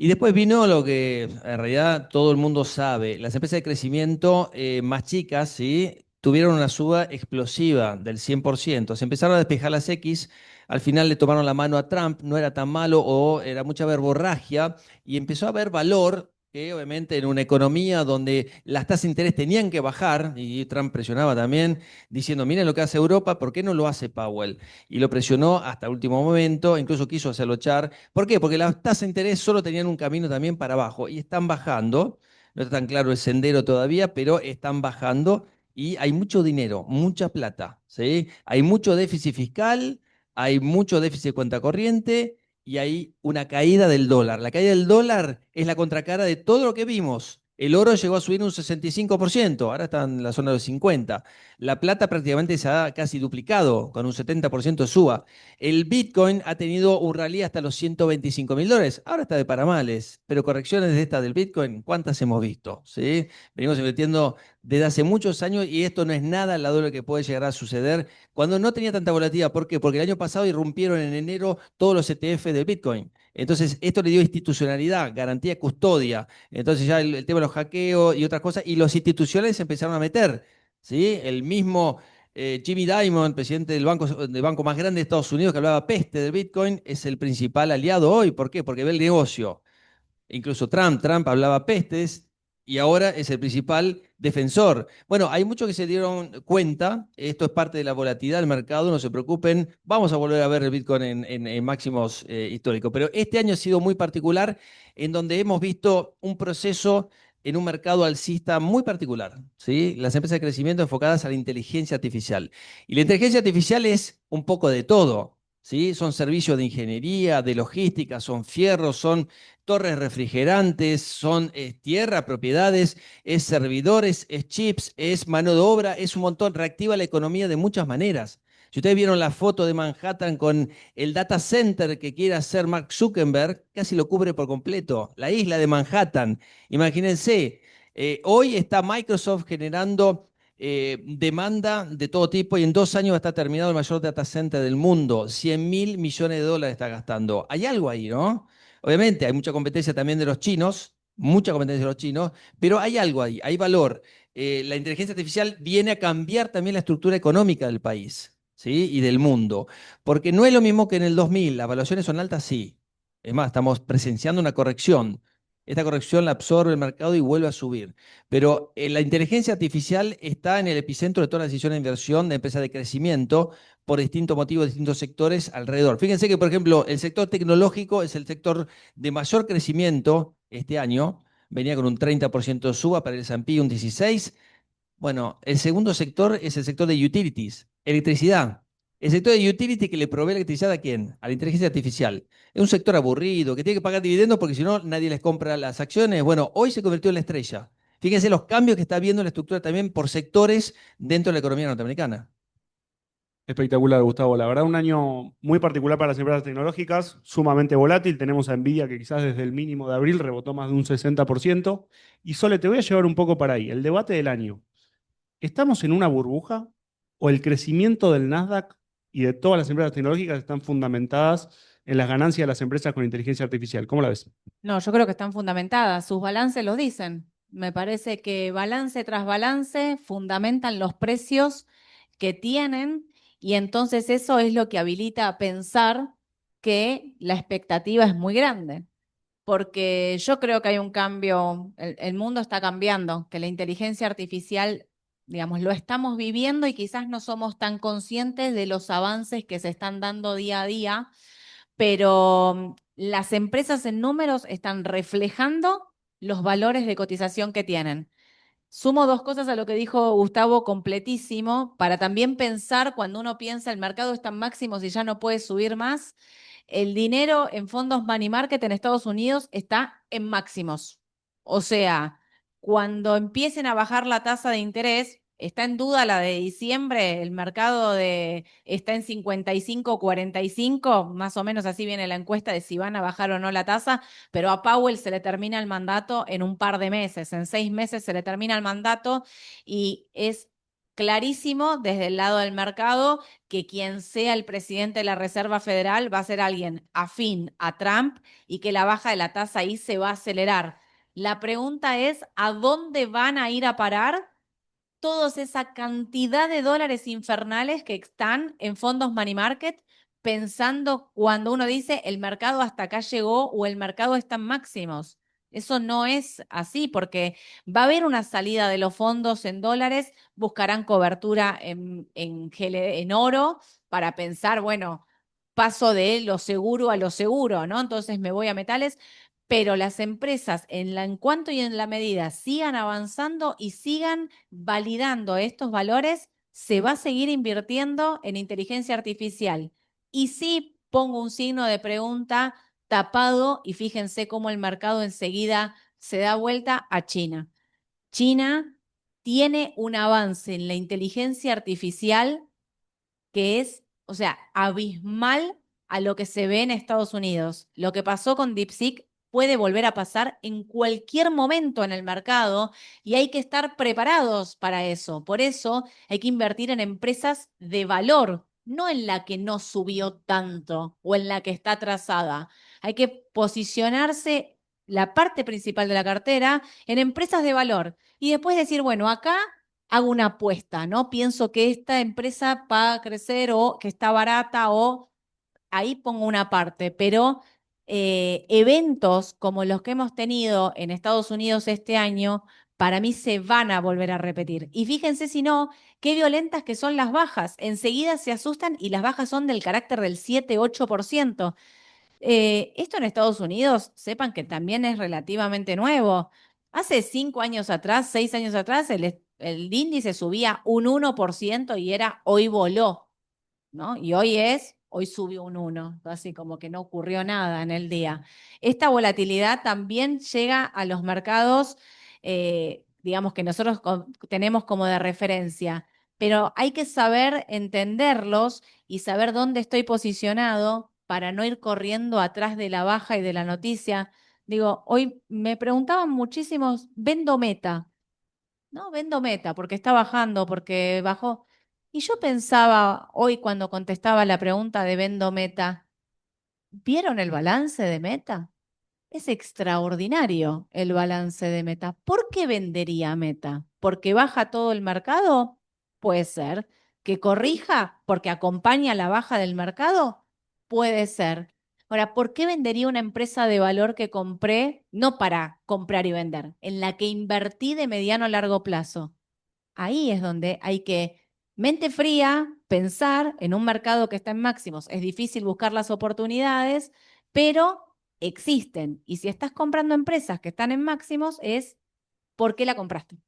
Y después vino lo que en realidad todo el mundo sabe. Las empresas de crecimiento más chicas, ¿sí? Tuvieron una suba explosiva del 100%. Se empezaron a despejar las X, al final le tomaron la mano a Trump, no era tan malo o era mucha verborragia y empezó a haber valor que obviamente en una economía donde las tasas de interés tenían que bajar y Trump presionaba también diciendo, miren lo que hace Europa, ¿por qué no lo hace Powell? Y lo presionó hasta el último momento, incluso quiso hacerlo echar. ¿Por qué? Porque las tasas de interés solo tenían un camino también para abajo y están bajando. No está tan claro el sendero todavía, pero están bajando y hay mucho dinero, mucha plata, ¿sí? Hay mucho déficit fiscal, hay mucho déficit de cuenta corriente y hay una caída del dólar. La caída del dólar es la contracara de todo lo que vimos. El oro llegó a subir un 65%, ahora está en la zona de los 50%. La plata prácticamente se ha casi duplicado, con un 70% de suba. El Bitcoin ha tenido un rally hasta los $125.000. Ahora está de paramales, pero correcciones de estas del Bitcoin, ¿cuántas hemos visto? ¿Sí? Venimos invirtiendo desde hace muchos años y esto no es nada al lado de lo que puede llegar a suceder cuando no tenía tanta volatilidad. ¿Por qué? Porque el año pasado irrumpieron en enero todos los ETF del Bitcoin. Entonces, esto le dio institucionalidad, garantía, custodia. Entonces ya el tema de los hackeos y otras cosas, y los institucionales se empezaron a meter. ¿Sí? El mismo Jimmy Dimon, presidente del banco más grande de Estados Unidos, que hablaba peste del Bitcoin, es el principal aliado hoy. ¿Por qué? Porque ve el negocio. Incluso Trump hablaba pestes y ahora es el principal defensor. Bueno, hay muchos que se dieron cuenta, esto es parte de la volatilidad del mercado, no se preocupen, vamos a volver a ver el Bitcoin en máximos históricos, pero este año ha sido muy particular en donde hemos visto un proceso en un mercado alcista muy particular, ¿sí? Las empresas de crecimiento enfocadas a la inteligencia artificial. Y la inteligencia artificial es un poco de todo, ¿sí? Son servicios de ingeniería, de logística, son fierros, son torres refrigerantes, son tierra, propiedades, es servidores, es chips, es mano de obra, es un montón, reactiva la economía de muchas maneras. Si ustedes vieron la foto de Manhattan con el data center que quiere hacer Mark Zuckerberg, casi lo cubre por completo, la isla de Manhattan. Imagínense, hoy está Microsoft generando demanda de todo tipo y en 2 años va a estar terminado el mayor data center del mundo. 100.000 millones de dólares está gastando. Hay algo ahí, ¿no? Obviamente hay mucha competencia también de los chinos, mucha competencia de los chinos, pero hay algo ahí, hay valor. La inteligencia artificial viene a cambiar también la estructura económica del país, ¿sí? Y del mundo. Porque no es lo mismo que en el 2000, las valuaciones son altas, sí. Es más, estamos presenciando una corrección. Esta corrección la absorbe el mercado y vuelve a subir. Pero la inteligencia artificial está en el epicentro de todas las decisiones de inversión de empresas de crecimiento por distintos motivos, distintos sectores alrededor. Fíjense que, por ejemplo, el sector tecnológico es el sector de mayor crecimiento este año. Venía con un 30% de suba, para el S&P un 16%. Bueno, el segundo sector es el sector de utilities, electricidad. El sector de utility que le provee electricidad ¿a quién? A la inteligencia artificial. Es un sector aburrido, que tiene que pagar dividendos porque si no nadie les compra las acciones. Bueno, hoy se convirtió en la estrella. Fíjense los cambios que está viendo la estructura también por sectores dentro de la economía norteamericana. Espectacular, Gustavo. La verdad, un año muy particular para las empresas tecnológicas, sumamente volátil. Tenemos a Nvidia que quizás desde el mínimo de abril rebotó más de un 60%. Y Sole, te voy a llevar un poco para ahí. El debate del año. ¿Estamos en una burbuja o el crecimiento del Nasdaq y de todas las empresas tecnológicas están fundamentadas en las ganancias de las empresas con inteligencia artificial? ¿Cómo la ves? No, yo creo que están fundamentadas. Sus balances lo dicen. Me parece que balance tras balance fundamentan los precios que tienen y entonces eso es lo que habilita a pensar que la expectativa es muy grande. Porque yo creo que hay un cambio, el mundo está cambiando, que la inteligencia artificial, digamos, lo estamos viviendo y quizás no somos tan conscientes de los avances que se están dando día a día, pero las empresas en números están reflejando los valores de cotización que tienen. Sumo dos cosas a lo que dijo Gustavo, completísimo, para también pensar cuando uno piensa el mercado está en máximos y ya no puede subir más. El dinero en fondos money market en Estados Unidos está en máximos. O sea, cuando empiecen a bajar la tasa de interés, está en duda la de diciembre, el mercado está en 55, 45, más o menos así viene la encuesta de si van a bajar o no la tasa, pero a Powell se le termina el mandato en un par de meses, en 6 meses se le termina el mandato y es clarísimo desde el lado del mercado que quien sea el presidente de la Reserva Federal va a ser alguien afín a Trump y que la baja de la tasa ahí se va a acelerar. La pregunta es, ¿a dónde van a ir a parar toda esa cantidad de dólares infernales que están en fondos money market, pensando cuando uno dice el mercado hasta acá llegó o el mercado está en máximos? Eso no es así porque va a haber una salida de los fondos en dólares, buscarán cobertura en oro para pensar, bueno, paso de lo seguro a lo seguro, ¿no? Entonces me voy a metales, pero las empresas en cuanto y en la medida sigan avanzando y sigan validando estos valores, se va a seguir invirtiendo en inteligencia artificial. Y sí pongo un signo de pregunta tapado y fíjense cómo el mercado enseguida se da vuelta a China. China tiene un avance en la inteligencia artificial que es, o sea, abismal a lo que se ve en Estados Unidos. Lo que pasó con DeepSeek puede volver a pasar en cualquier momento en el mercado y hay que estar preparados para eso. Por eso hay que invertir en empresas de valor, no en la que no subió tanto o en la que está atrasada. Hay que posicionarse la parte principal de la cartera en empresas de valor y después decir, bueno, acá hago una apuesta, ¿no? Pienso que esta empresa va a crecer o que está barata o ahí pongo una parte, pero eventos como los que hemos tenido en Estados Unidos este año, para mí se van a volver a repetir. Y fíjense si no, qué violentas que son las bajas. Enseguida se asustan y las bajas son del carácter del 7-8%. Esto en Estados Unidos, sepan que también es relativamente nuevo. Hace 5 años atrás, 6 años atrás, el índice subía un 1% y era hoy voló, ¿no? Y hoy subió un 1, así como que no ocurrió nada en el día. Esta volatilidad también llega a los mercados, digamos que nosotros tenemos como de referencia, pero hay que saber entenderlos y saber dónde estoy posicionado para no ir corriendo atrás de la baja y de la noticia. Digo, hoy me preguntaban muchísimos, vendo Meta, ¿no? Vendo Meta porque está bajando, porque bajó. Y yo pensaba hoy cuando contestaba la pregunta de vendo Meta, ¿vieron el balance de Meta? Es extraordinario el balance de Meta. ¿Por qué vendería Meta? ¿Porque baja todo el mercado? Puede ser. ¿Que corrija porque acompaña la baja del mercado? Puede ser. Ahora, ¿por qué vendería una empresa de valor que compré, no para comprar y vender, en la que invertí de mediano a largo plazo? Ahí es donde hay que, mente fría, pensar en un mercado que está en máximos. Es difícil buscar las oportunidades, pero existen. Y si estás comprando empresas que están en máximos, es ¿por qué la compraste?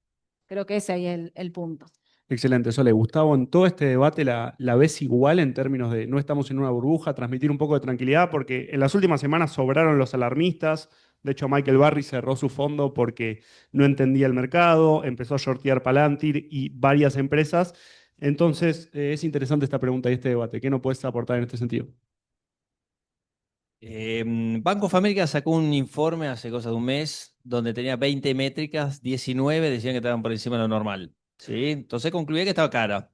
Creo que ese es el punto. Excelente, Sole. Gustavo, en todo este debate la ves igual en términos de no estamos en una burbuja, transmitir un poco de tranquilidad, porque en las últimas semanas sobraron los alarmistas. De hecho, Michael Burry cerró su fondo porque no entendía el mercado, empezó a shortear Palantir y varias empresas. Entonces, es interesante esta pregunta y este debate. ¿Qué nos puedes aportar en este sentido? Bank of America sacó un informe hace cosa de un mes donde tenía 20 métricas, 19 decían que estaban por encima de lo normal. ¿Sí? Entonces concluía que estaba cara.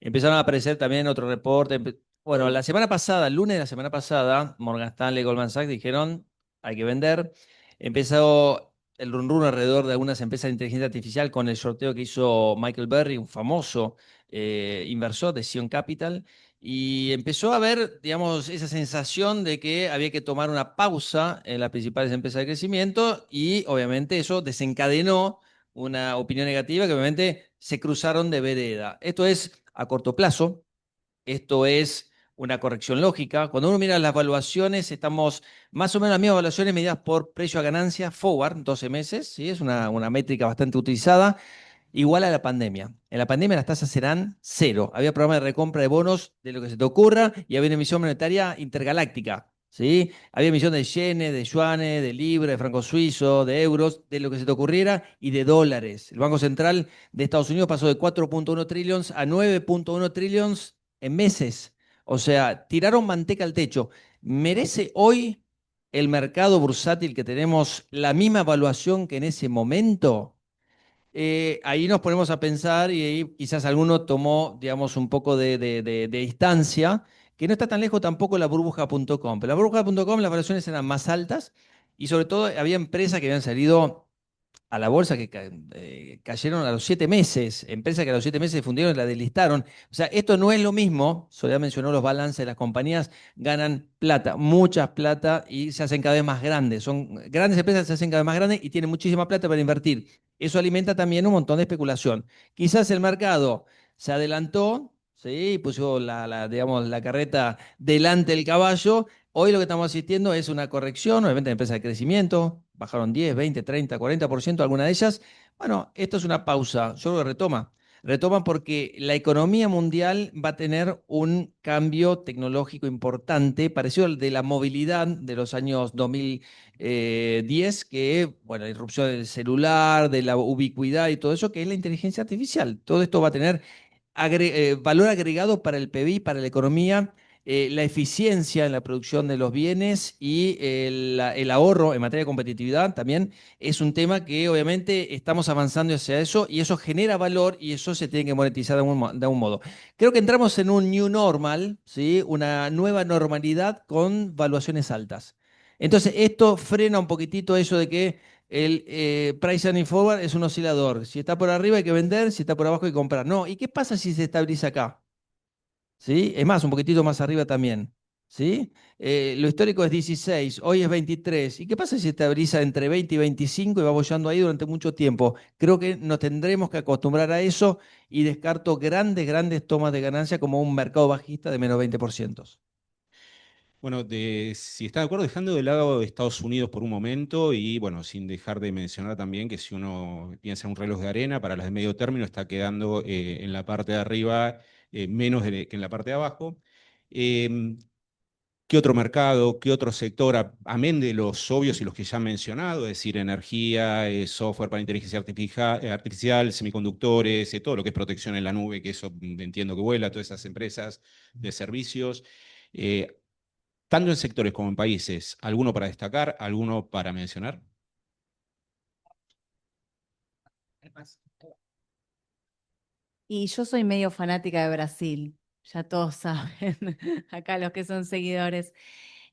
Empezaron a aparecer también otro reporte. Bueno, la semana pasada, el lunes de la semana pasada, Morgan Stanley y Goldman Sachs dijeron hay que vender. Empezó el run run alrededor de algunas empresas de inteligencia artificial con el sorteo que hizo Michael Burry, un famoso inversor de Sion Capital. Y empezó a haber, digamos, esa sensación de que había que tomar una pausa en las principales empresas de crecimiento y obviamente eso desencadenó una opinión negativa que obviamente se cruzaron de vereda. Esto es a corto plazo, esto es una corrección lógica. Cuando uno mira las evaluaciones, estamos más o menos las mismas evaluaciones medidas por precio a ganancia forward, 12 meses, ¿sí? Es una métrica bastante utilizada. Igual a la pandemia. En la pandemia las tasas serán cero. Había programa de recompra de bonos de lo que se te ocurra y había una emisión monetaria intergaláctica. ¿Sí? Había emisión de yenes, de yuanes, de libras, de francos suizos, de euros, de lo que se te ocurriera y de dólares. El Banco Central de Estados Unidos pasó de 4.1 trillones a 9.1 trillones en meses. O sea, tiraron manteca al techo. ¿Merece hoy el mercado bursátil que tenemos la misma evaluación que en ese momento? Ahí nos ponemos a pensar y ahí quizás alguno tomó, digamos, un poco de distancia, que no está tan lejos tampoco la burbuja.com. Pero la burbuja.com las valoraciones eran más altas y sobre todo había empresas que habían salido a la bolsa que cayeron a los 7 meses, empresas que a los 7 meses se fundieron y la deslistaron. O sea, esto no es lo mismo, Soledad mencionó los balances de las compañías, ganan plata, mucha plata y se hacen cada vez más grandes. Son grandes empresas, se hacen cada vez más grandes y tienen muchísima plata para invertir. Eso alimenta también un montón de especulación. Quizás el mercado se adelantó, ¿sí? Puso digamos, la carreta delante del caballo. Hoy lo que estamos asistiendo es una corrección, obviamente de empresas de crecimiento, bajaron 10, 20, 30, 40%, alguna de ellas. Bueno, esto es una pausa, yo creo que retoma. Retoman porque la economía mundial va a tener un cambio tecnológico importante, parecido al de la movilidad de los años 2010, que, bueno, la irrupción del celular, de la ubicuidad y todo eso, que es la inteligencia artificial. Todo esto va a tener valor agregado para el PBI, para la economía, la eficiencia en la producción de los bienes y el ahorro en materia de competitividad también es un tema que obviamente estamos avanzando hacia eso y eso genera valor y eso se tiene que monetizar de algún modo. Creo que entramos en un new normal, ¿sí? Una nueva normalidad con valuaciones altas. Entonces, esto frena un poquitito eso de que el price earning forward es un oscilador. Si está por arriba hay que vender, si está por abajo hay que comprar. No, ¿y qué pasa si se estabiliza acá? ¿Sí? Es más, un poquitito más arriba también. ¿Sí? Lo histórico es 16, hoy es 23. ¿Y qué pasa si se estabiliza entre 20 y 25 y va bollando ahí durante mucho tiempo? Creo que nos tendremos que acostumbrar a eso y descarto grandes tomas de ganancia como un mercado bajista de menos 20%. Bueno, si está de acuerdo, dejando de lado Estados Unidos por un momento y bueno, sin dejar de mencionar también que si uno piensa en un reloj de arena, para las de medio término está quedando en la parte de arriba menos que en la parte de abajo. Em, ¿Qué otro mercado, qué otro sector, amén de los obvios y los que ya han mencionado, es decir, energía, software para inteligencia artificial, semiconductores, todo lo que es protección en la nube, que eso entiendo que vuela, todas esas empresas de servicios? eh, Tanto en sectores como en países, ¿alguno para destacar, alguno para mencionar? Y yo soy medio fanática de Brasil, ya todos saben, acá los que son seguidores.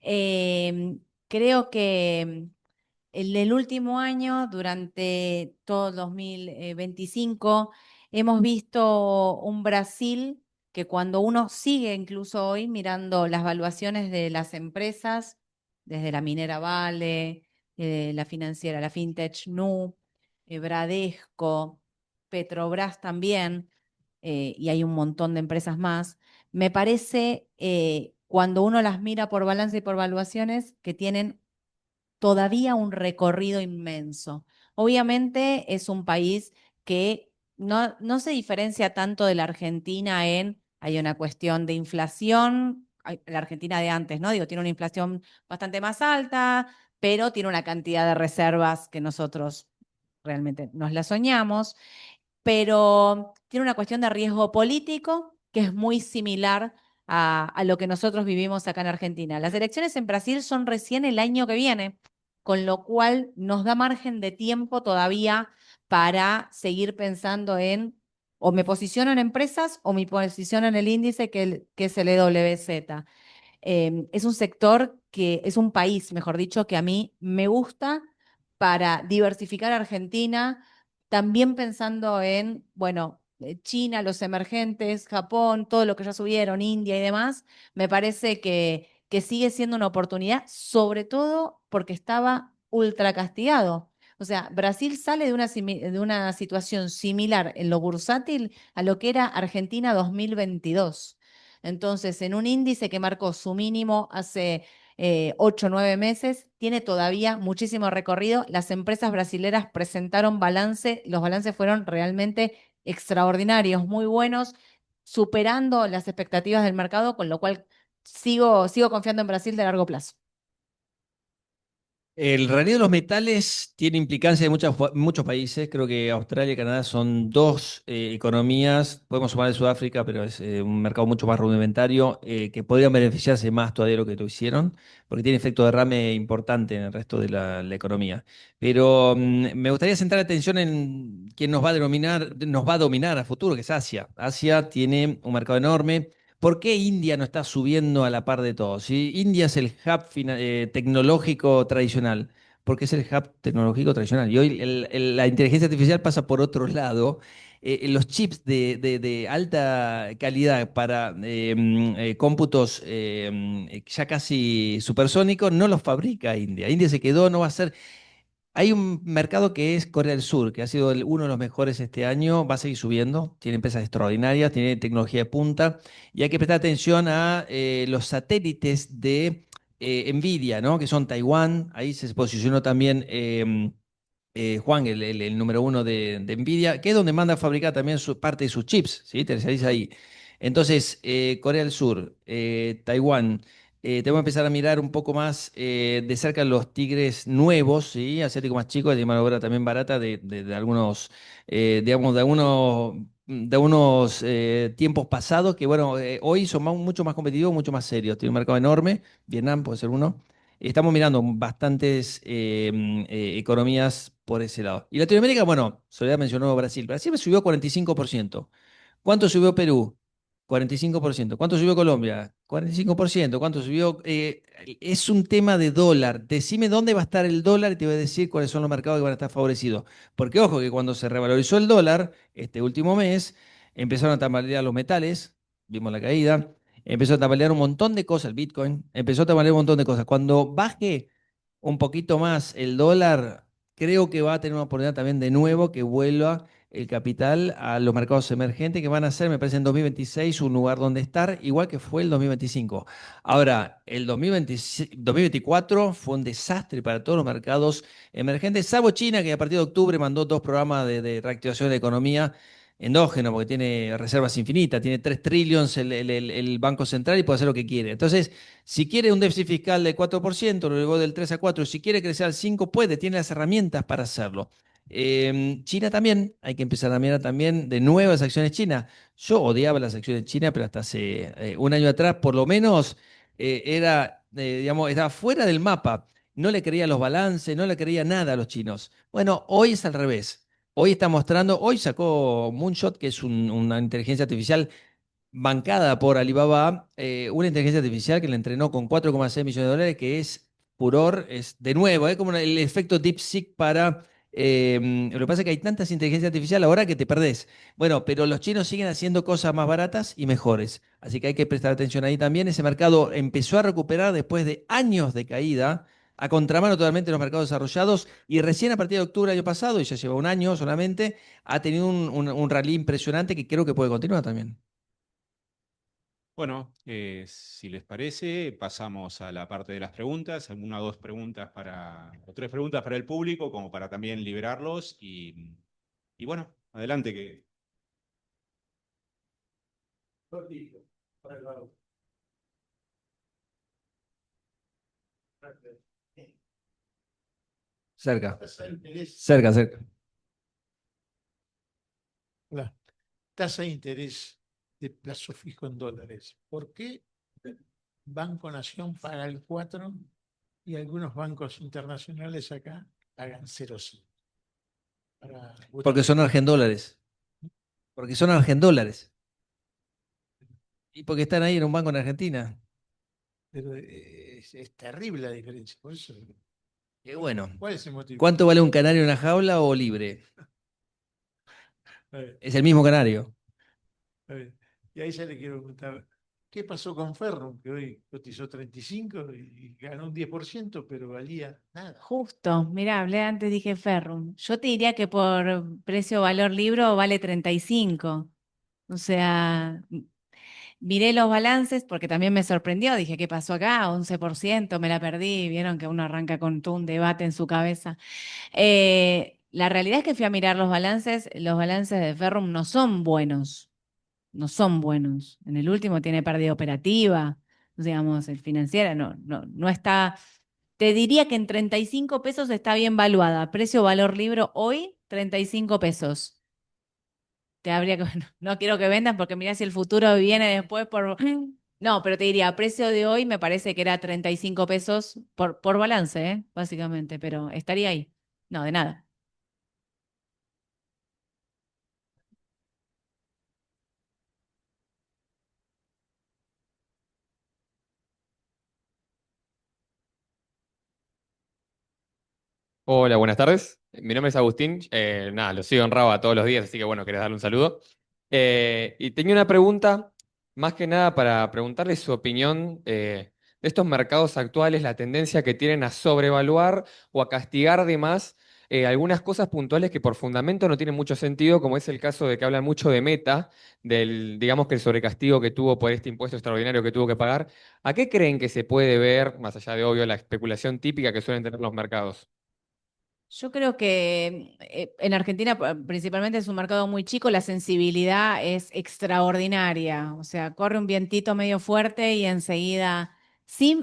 Creo que en el último año, durante todo el 2025, hemos visto un Brasil que cuando uno sigue incluso hoy mirando las valuaciones de las empresas, desde la minera Vale, la financiera, la FinTech Nu, Bradesco, Petrobras también, y hay un montón de empresas más, me parece, cuando uno las mira por balance y por valuaciones, que tienen todavía un recorrido inmenso. Obviamente es un país que no se diferencia tanto de la Argentina hay una cuestión de inflación, la Argentina de antes, ¿no? Digo, tiene una inflación bastante más alta, pero tiene una cantidad de reservas que nosotros realmente nos la soñamos, pero tiene una cuestión de riesgo político que es muy similar a lo que nosotros vivimos acá en Argentina. Las elecciones en Brasil son recién el año que viene, con lo cual nos da margen de tiempo todavía para seguir pensando en o me posiciono en empresas o me posiciono en el índice que es el EWZ. Es un sector que es un país, mejor dicho, que a mí me gusta para diversificar Argentina, también pensando en, bueno, China, los emergentes, Japón, todo lo que ya subieron, India y demás, me parece que sigue siendo una oportunidad, sobre todo porque estaba ultra castigado. O sea, Brasil sale de una situación similar en lo bursátil a lo que era Argentina 2022. Entonces, en un índice que marcó su mínimo hace 8 o 9 meses, tiene todavía muchísimo recorrido. Las empresas brasileras presentaron balance, los balances fueron realmente extraordinarios, muy buenos, superando las expectativas del mercado, con lo cual sigo confiando en Brasil de largo plazo. El rally de los metales tiene implicancia en muchos países. Creo que Australia y Canadá son dos economías, podemos sumar de Sudáfrica, pero es un mercado mucho más rudimentario, que podrían beneficiarse más todavía de lo que lo hicieron, porque tiene efecto derrame importante en el resto de la economía. Pero me gustaría centrar la atención en quien nos va a dominar a futuro, que es Asia. Asia tiene un mercado enorme. ¿Por qué India no está subiendo a la par de todos? Si India es el hub tecnológico tradicional, porque es el hub tecnológico tradicional. Y hoy la inteligencia artificial pasa por otro lado. Los chips de alta calidad para cómputos ya casi supersónicos no los fabrica India. India se quedó, no va a ser. Hay un mercado que es Corea del Sur, que ha sido uno de los mejores este año, va a seguir subiendo, tiene empresas extraordinarias, tiene tecnología de punta y hay que prestar atención a los satélites de Nvidia, ¿no? Que son Taiwán, ahí se posicionó también Juan, el número uno de Nvidia, que es donde manda a fabricar también parte de sus chips, ¿sí? Terceriza ahí. Entonces, Corea del Sur, Taiwán, tengo que empezar a mirar un poco más de cerca los tigres nuevos, ¿sí? Asiáticos más chicos, de mano de obra también barata de algunos, digamos, de unos tiempos pasados que, bueno, hoy son mucho más competitivos, mucho más serios. Tiene un mercado enorme, Vietnam puede ser uno. Estamos mirando bastantes economías por ese lado. Y Latinoamérica, bueno, Soledad mencionó Brasil. Brasil me subió 45%. ¿Cuánto subió Perú? 45%. ¿Cuánto subió Colombia? 45%. ¿Cuánto subió? Es un tema de dólar. Decime dónde va a estar el dólar y te voy a decir cuáles son los mercados que van a estar favorecidos. Porque ojo que cuando se revalorizó el dólar este último mes, empezaron a tambalear los metales, vimos la caída, empezó a tambalear un montón de cosas, el Bitcoin, empezó a tambalear un montón de cosas. Cuando baje un poquito más el dólar, creo que va a tener una oportunidad también de nuevo que vuelva el capital a los mercados emergentes que van a ser, me parece, en 2026 un lugar donde estar, igual que fue el 2025. Ahora, el 2024 fue un desastre para todos los mercados emergentes, salvo China, que a partir de octubre mandó dos programas de reactivación de la economía endógeno, porque tiene reservas infinitas, tiene 3 trillones el Banco Central y puede hacer lo que quiere. Entonces, si quiere un déficit fiscal del 4%, luego del 3 a 4, si quiere crecer al 5, puede, tiene las herramientas para hacerlo. China también, hay que empezar a mirar también de nuevo las acciones chinas. Yo odiaba las acciones chinas, pero hasta hace un año atrás, por lo menos, digamos, estaba fuera del mapa. No le creía los balances, no le creía nada a los chinos. Bueno, hoy es al revés. Hoy está mostrando, hoy sacó Moonshot, que es una inteligencia artificial bancada por Alibaba, una inteligencia artificial que le entrenó con 4,6 millones de dólares, que es furor, es de nuevo, es como el efecto DeepSeek para... lo que pasa es que hay tantas inteligencias artificiales ahora que te perdés. Bueno, pero los chinos siguen haciendo cosas más baratas y mejores. Así que hay que prestar atención ahí también. Ese mercado empezó a recuperar después de años de caída, a contramano totalmente de los mercados desarrollados, y recién a partir de octubre del año pasado, y ya lleva un año solamente, ha tenido un rally impresionante que creo que puede continuar también. Bueno, si les parece, pasamos a la parte de las preguntas, una o dos preguntas o tres preguntas para el público, como para también liberarlos. Y bueno, adelante que. Cerca, Tasa de interés, cerca, cerca. la tasa de interés de plazo fijo en dólares. ¿Por qué Banco Nación paga el 4 y algunos bancos internacionales acá pagan 0,5? Porque son argendólares. Porque son argendólares. Y porque están ahí en un banco en Argentina. Pero es terrible la diferencia. Por eso, Qué bueno. ¿cuál es el motivo? ¿Cuánto vale un canario en una jaula o libre? A ver, Es el mismo canario. a ver. Y ahí ya le quiero preguntar, ¿qué pasó con Ferrum, que hoy cotizó 35 y ganó un 10%, pero valía nada? Justo, mira, hablé antes, dije Ferrum. Yo te diría que por precio-valor libro vale 35. O sea, miré los balances porque también me sorprendió. Dije, ¿qué pasó acá? 11%, me la perdí. Vieron que uno arranca con todo un debate en su cabeza. La realidad es que fui a mirar los balances de Ferrum no son buenos, no son buenos. En el último tiene pérdida operativa, digamos, el financiera no está. Te diría que en 35 pesos está bien valuada. Precio-valor libro hoy, 35 pesos. Te habría que, no quiero que vendan porque mirá si el futuro viene después por... No, pero te diría, precio de hoy me parece que era 35 pesos por balance, básicamente, pero estaría ahí. No, de nada. Hola, buenas tardes. Mi nombre es Agustín. Nada, lo sigo en Raba todos los días, así que bueno, quería darle un saludo. Y tenía una pregunta, más que nada para preguntarle su opinión de estos mercados actuales, la tendencia que tienen a sobrevaluar o a castigar de más algunas cosas puntuales que por fundamento no tienen mucho sentido, como es el caso de que hablan mucho de Meta, digamos que el sobrecastigo que tuvo por este impuesto extraordinario que tuvo que pagar. ¿A qué creen que se puede ver, más allá de obvio la especulación típica que suelen tener los mercados? Yo creo que en Argentina principalmente es un mercado muy chico, la sensibilidad es extraordinaria, o sea, corre un vientito medio fuerte y enseguida, sí,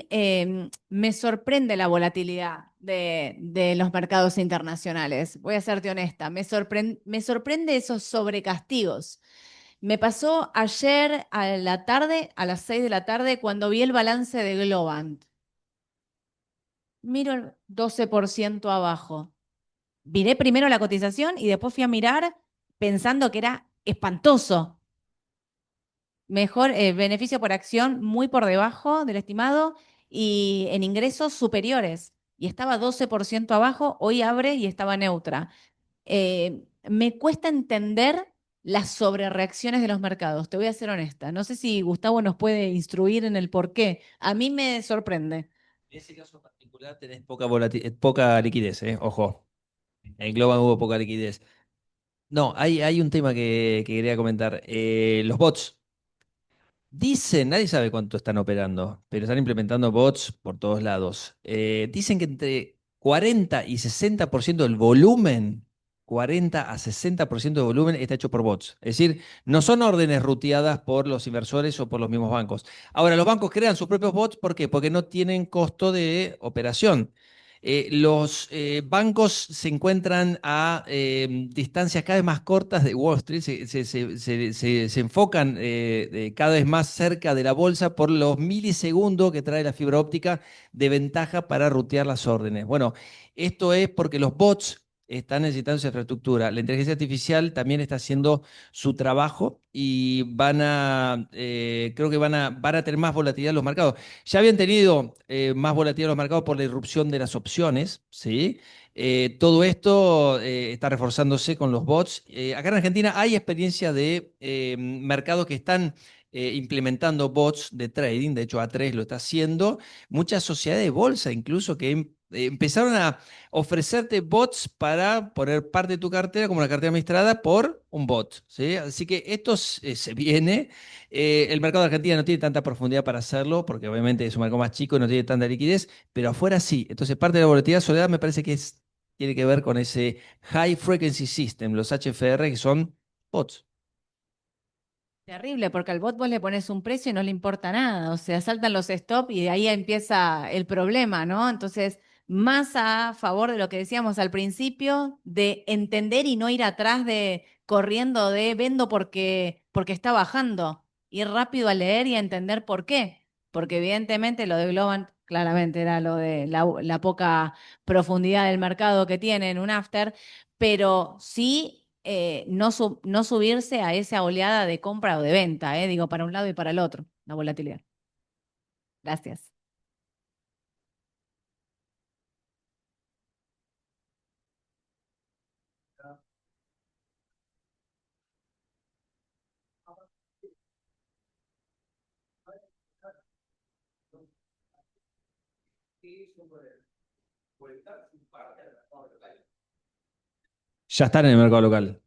me sorprende la volatilidad de los mercados internacionales, voy a serte honesta, me sorprende esos sobrecastigos. Me pasó ayer a la tarde, a las 6 de la tarde, cuando vi el balance de Globant. Miro el 12% abajo. Miré primero la cotización y después fui a mirar pensando que era espantoso. Mejor beneficio por acción muy por debajo del estimado y en ingresos superiores. Y estaba 12% abajo, hoy abre y estaba neutra. Me cuesta entender las sobrereacciones de los mercados, te voy a ser honesta. No sé si Gustavo nos puede instruir en el por qué. A mí me sorprende. En ese caso particular tenés poca liquidez, ojo. En Global hubo poca liquidez. No, hay un tema que quería comentar. Los bots. Dicen, nadie sabe cuánto están operando, pero están implementando bots por todos lados. Dicen que entre 40 y 60% del volumen, 40 a 60% del volumen está hecho por bots. Es decir, no son órdenes ruteadas por los inversores o por los mismos bancos. Ahora, los bancos crean sus propios bots, ¿por qué? Porque no tienen costo de operación. Los bancos se encuentran a distancias cada vez más cortas de Wall Street, se enfocan cada vez más cerca de la bolsa por los milisegundos que trae la fibra óptica de ventaja para rutear las órdenes. Bueno, esto es porque los bots están necesitando esa infraestructura. La inteligencia artificial también está haciendo su trabajo y creo que van a tener más volatilidad en los mercados. Ya habían tenido más volatilidad en los mercados por la irrupción de las opciones, ¿sí? Todo esto está reforzándose con los bots. Acá en Argentina hay experiencia de mercados que están implementando bots de trading, de hecho A3 lo está haciendo, muchas sociedades de bolsa incluso que empezaron a ofrecerte bots para poner parte de tu cartera como una cartera administrada por un bot, ¿sí? Así que esto se viene. El mercado de Argentina no tiene tanta profundidad para hacerlo, porque obviamente es un mercado más chico y no tiene tanta liquidez, pero afuera sí. Entonces, parte de la volatilidad, Soledad, me parece que tiene que ver con ese High Frequency System, los HFR, que son bots. Terrible, porque al bot vos le pones un precio y no le importa nada, o sea, saltan los stop y de ahí empieza el problema, ¿no? Entonces, más a favor de lo que decíamos al principio, de entender y no ir atrás de corriendo de vendo porque está bajando, ir rápido a leer y a entender por qué, porque evidentemente lo de Globant claramente era lo de la poca profundidad del mercado que tiene en un after, pero sí no subirse a esa oleada de compra o de venta, digo, para un lado y para el otro, la volatilidad. Gracias. Ya están en el mercado local.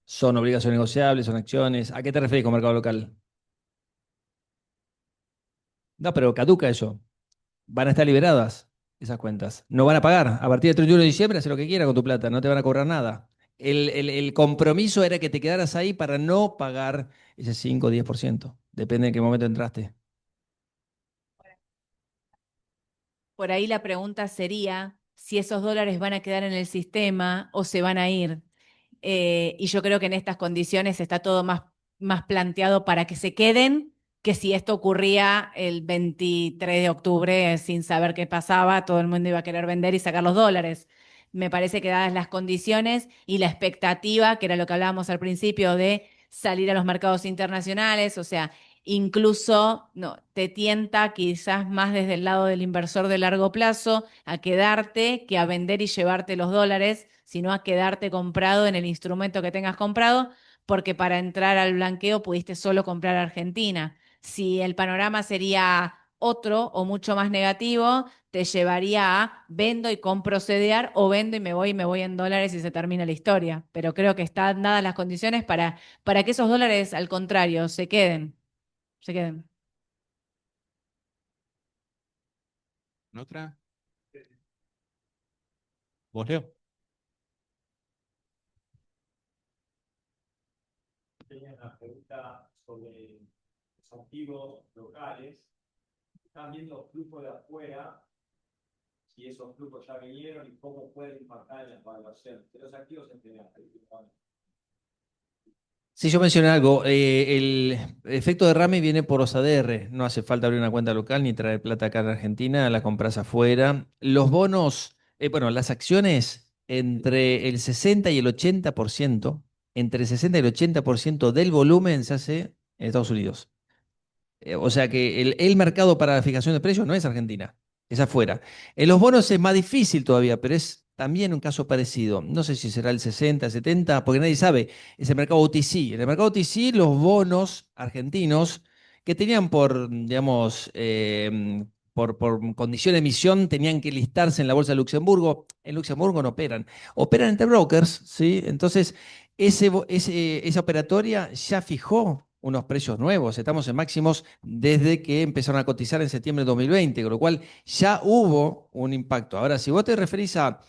Son obligaciones negociables, son acciones. ¿A qué te refieres con mercado local? No, pero caduca eso. Van a estar liberadas esas cuentas. No van a pagar. A partir del 31 de diciembre, hace lo que quiera con tu plata. No te van a cobrar nada. El compromiso era que te quedaras ahí para no pagar ese 5 o 10%. Depende en qué momento entraste. Por ahí la pregunta sería si esos dólares van a quedar en el sistema o se van a ir. Y yo creo que en estas condiciones está todo más planteado para que se queden que si esto ocurría el 23 de octubre sin saber qué pasaba, todo el mundo iba a querer vender y sacar los dólares. Me parece que dadas las condiciones y la expectativa, que era lo que hablábamos al principio, de salir a los mercados internacionales, o sea, incluso no, te tienta quizás más desde el lado del inversor de largo plazo a quedarte que a vender y llevarte los dólares, sino a quedarte comprado en el instrumento que tengas comprado, porque para entrar al blanqueo pudiste solo comprar Argentina. Si el panorama sería otro o mucho más negativo, te llevaría a vendo y compro CDR o vendo y me voy en dólares y se termina la historia. Pero creo que están dadas las condiciones para que esos dólares, al contrario, se queden. Se queden. ¿En otra? ¿Vos, Leo? Tenía una pregunta sobre los activos locales. Están viendo los flujos de afuera, si esos flujos ya vinieron y cómo pueden impactar en la evaluación de los activos en general. Sí, yo mencioné algo. El efecto derrame viene por los ADR. No hace falta abrir una cuenta local ni traer plata acá en Argentina, la compras afuera. Los bonos, bueno, las acciones entre el 60 y el 80%, entre el 60 y el 80% del volumen se hace en Estados Unidos. O sea que el mercado para la fijación de precios no es Argentina, es afuera. En los bonos es más difícil todavía, pero es también un caso parecido. No sé si será el 60, 70, porque nadie sabe. Es el mercado OTC. En el mercado OTC, los bonos argentinos que tenían por, digamos, por condición de emisión, tenían que listarse en la Bolsa de Luxemburgo. En Luxemburgo no operan. Operan entre brokers, ¿sí? Entonces, esa operatoria ya fijó unos precios nuevos. Estamos en máximos desde que empezaron a cotizar en septiembre de 2020, con lo cual ya hubo un impacto. Ahora, si vos te referís a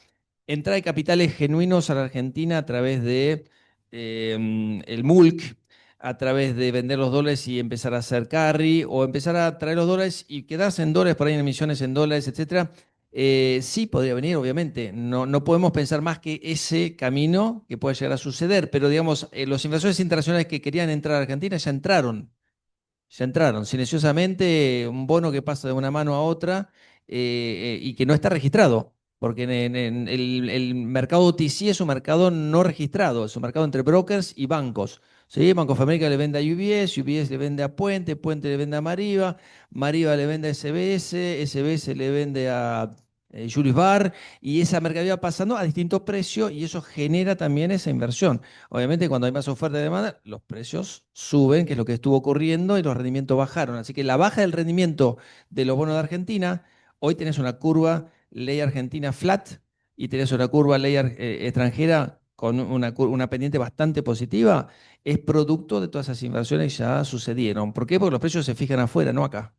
entrada de capitales genuinos a la Argentina a través de el MULC, a través de vender los dólares y empezar a hacer carry, o empezar a traer los dólares y quedarse en dólares por ahí en emisiones en dólares, etcétera. Sí, podría venir, obviamente. No, no podemos pensar más que ese camino que puede llegar a suceder, pero digamos, los inversores internacionales que querían entrar a Argentina ya entraron. Ya entraron silenciosamente, un bono que pasa de una mano a otra y que no está registrado, porque en el mercado OTC es un mercado no registrado, es un mercado entre brokers y bancos. ¿Sí? Banco of America le vende a UBS, UBS le vende a Puente, Puente le vende a Mariva, Mariva le vende a SBS, SBS le vende a Julius Baer, y esa mercadería va pasando a distintos precios y eso genera también esa inversión. Obviamente, cuando hay más oferta y demanda, los precios suben, que es lo que estuvo ocurriendo, y los rendimientos bajaron. Así que la baja del rendimiento de los bonos de Argentina, hoy tenés una curva ley argentina flat y tenés una curva ley extranjera con una pendiente bastante positiva, es producto de todas esas inversiones que ya sucedieron. ¿Por qué? Porque los precios se fijan afuera, no acá.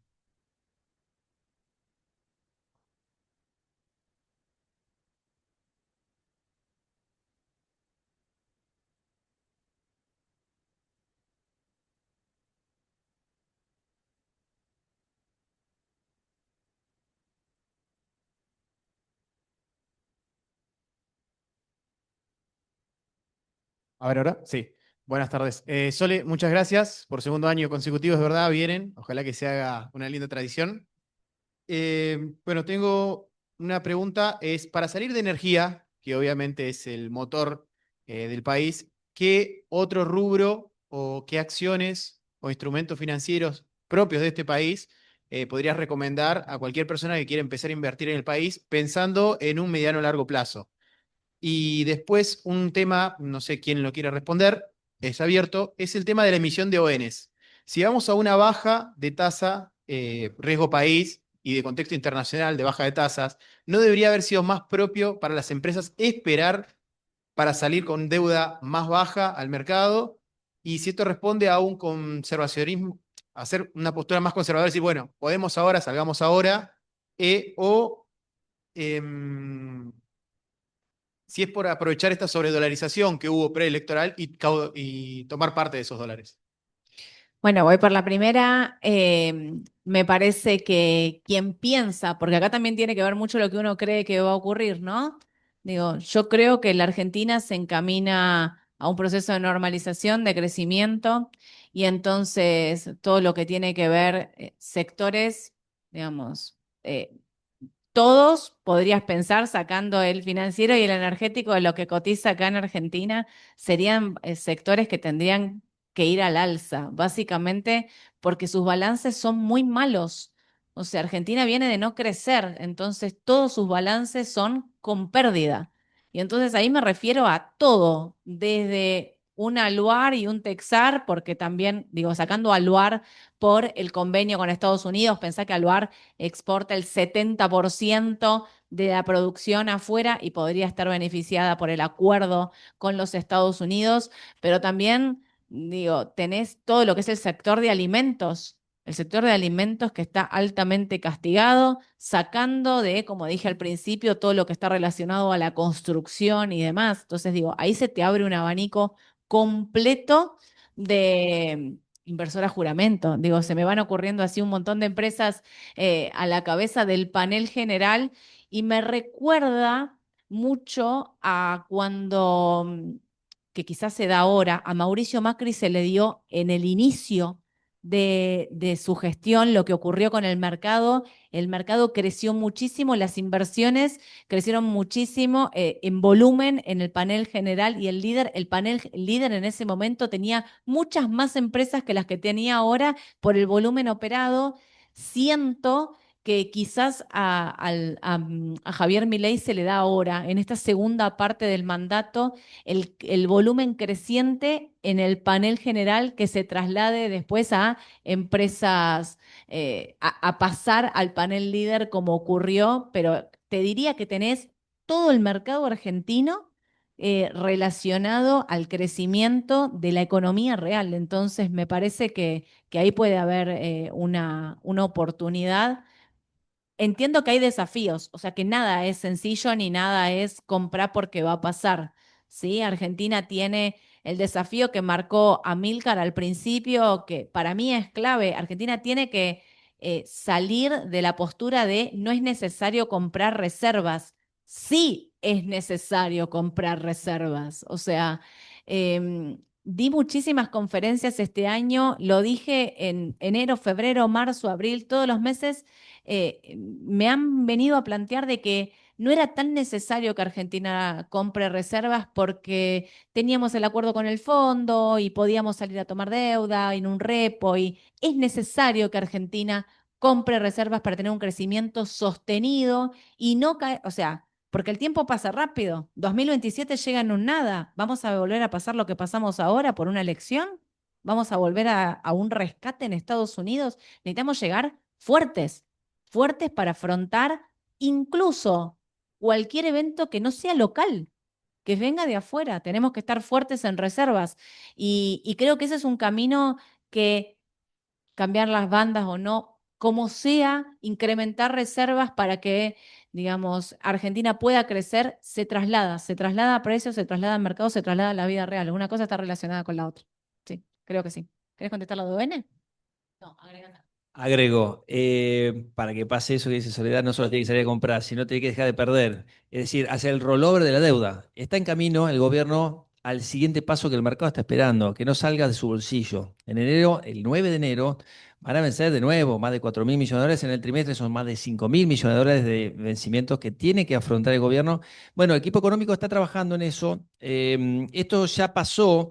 A ver, ahora, sí. Buenas tardes. Sole, muchas gracias por segundo año consecutivo, es verdad, vienen. Ojalá que se haga una linda tradición. Bueno, tengo una pregunta, es para salir de energía, que obviamente es el motor del país, ¿qué otro rubro o qué acciones o instrumentos financieros propios de este país podrías recomendar a cualquier persona que quiera empezar a invertir en el país pensando en un mediano o largo plazo? Y después un tema, no sé quién lo quiere responder, es abierto, es el tema de la emisión de ONs. Si vamos a una baja de tasa, riesgo país y de contexto internacional de baja de tasas, ¿no debería haber sido más propio para las empresas esperar para salir con deuda más baja al mercado? Y si esto responde a un conservacionismo, hacer una postura más conservadora, decir, bueno, podemos ahora, salgamos ahora, o si es por aprovechar esta sobredolarización que hubo preelectoral y tomar parte de esos dólares. Bueno, voy por la primera. Me parece que quien piensa, porque acá también tiene que ver mucho lo que uno cree que va a ocurrir, ¿no? Digo, yo creo que la Argentina se encamina a un proceso de normalización, de crecimiento, y entonces todo lo que tiene que ver sectores, digamos, todos podrías pensar, sacando el financiero y el energético de lo que cotiza acá en Argentina, serían sectores que tendrían que ir al alza, básicamente porque sus balances son muy malos. O sea, Argentina viene de no crecer, entonces todos sus balances son con pérdida. Y entonces ahí me refiero a todo, desde un Aluar y un Texar, porque también, digo, sacando Aluar por el convenio con Estados Unidos, pensá que Aluar exporta el 70% de la producción afuera y podría estar beneficiada por el acuerdo con los Estados Unidos, pero también, digo, tenés todo lo que es el sector de alimentos. El sector de alimentos que está altamente castigado, sacando de, como dije al principio, todo lo que está relacionado a la construcción y demás. Entonces digo, ahí se te abre un abanico completo de inversor a juramento. Digo, se me van ocurriendo así un montón de empresas a la cabeza del panel general y me recuerda mucho a cuando, que quizás se da ahora, a Mauricio Macri se le dio en el inicio de su gestión lo que ocurrió con el mercado creció muchísimo, las inversiones crecieron muchísimo en volumen en el panel general y el panel líder en ese momento tenía muchas más empresas que las que tenía ahora por el volumen operado. Siento que quizás a Javier Milei se le da ahora, en esta segunda parte del mandato, el volumen creciente en el panel general que se traslade después a empresas, a pasar al panel líder como ocurrió, pero te diría que tenés todo el mercado argentino relacionado al crecimiento de la economía real. Entonces, me parece que ahí puede haber una oportunidad. Entiendo que hay desafíos, o sea que nada es sencillo ni nada es comprar porque va a pasar, ¿sí? Argentina tiene el desafío que marcó Amílcar al principio, que para mí es clave. Argentina tiene que salir de la postura de no es necesario comprar reservas. Sí es necesario comprar reservas. O sea, di muchísimas conferencias este año, lo dije en enero, febrero, marzo, abril, todos los meses me han venido a plantear de que no era tan necesario que Argentina compre reservas porque teníamos el acuerdo con el fondo y podíamos salir a tomar deuda en un repo y es necesario que Argentina compre reservas para tener un crecimiento sostenido y no caer, o sea, porque el tiempo pasa rápido. 2027 llega en un nada. ¿Vamos a volver a pasar lo que pasamos ahora por una elección? ¿Vamos a volver a un rescate en Estados Unidos? Necesitamos llegar fuertes, fuertes para afrontar incluso cualquier evento que no sea local, que venga de afuera. Tenemos que estar fuertes en reservas. Y creo que ese es un camino que cambiar las bandas o no, como sea, incrementar reservas para que, digamos, Argentina pueda crecer, se traslada a precios, se traslada al mercado, se traslada a la vida real. Una cosa está relacionada con la otra. Sí, creo que sí. ¿Querés contestar la de ON? No, agrega. Agrego, para que pase eso que dice Soledad, no solo tiene que salir a comprar, sino tiene que dejar de perder. Es decir, hacer el rollover de la deuda. Está en camino el gobierno al siguiente paso que el mercado está esperando, que no salga de su bolsillo. En enero, el 9 de enero, van a vencer de nuevo más de 4.000 millones de dólares. En el trimestre son más de 5.000 millones de dólares de vencimientos que tiene que afrontar el gobierno. Bueno, el equipo económico está trabajando en eso. Esto ya pasó.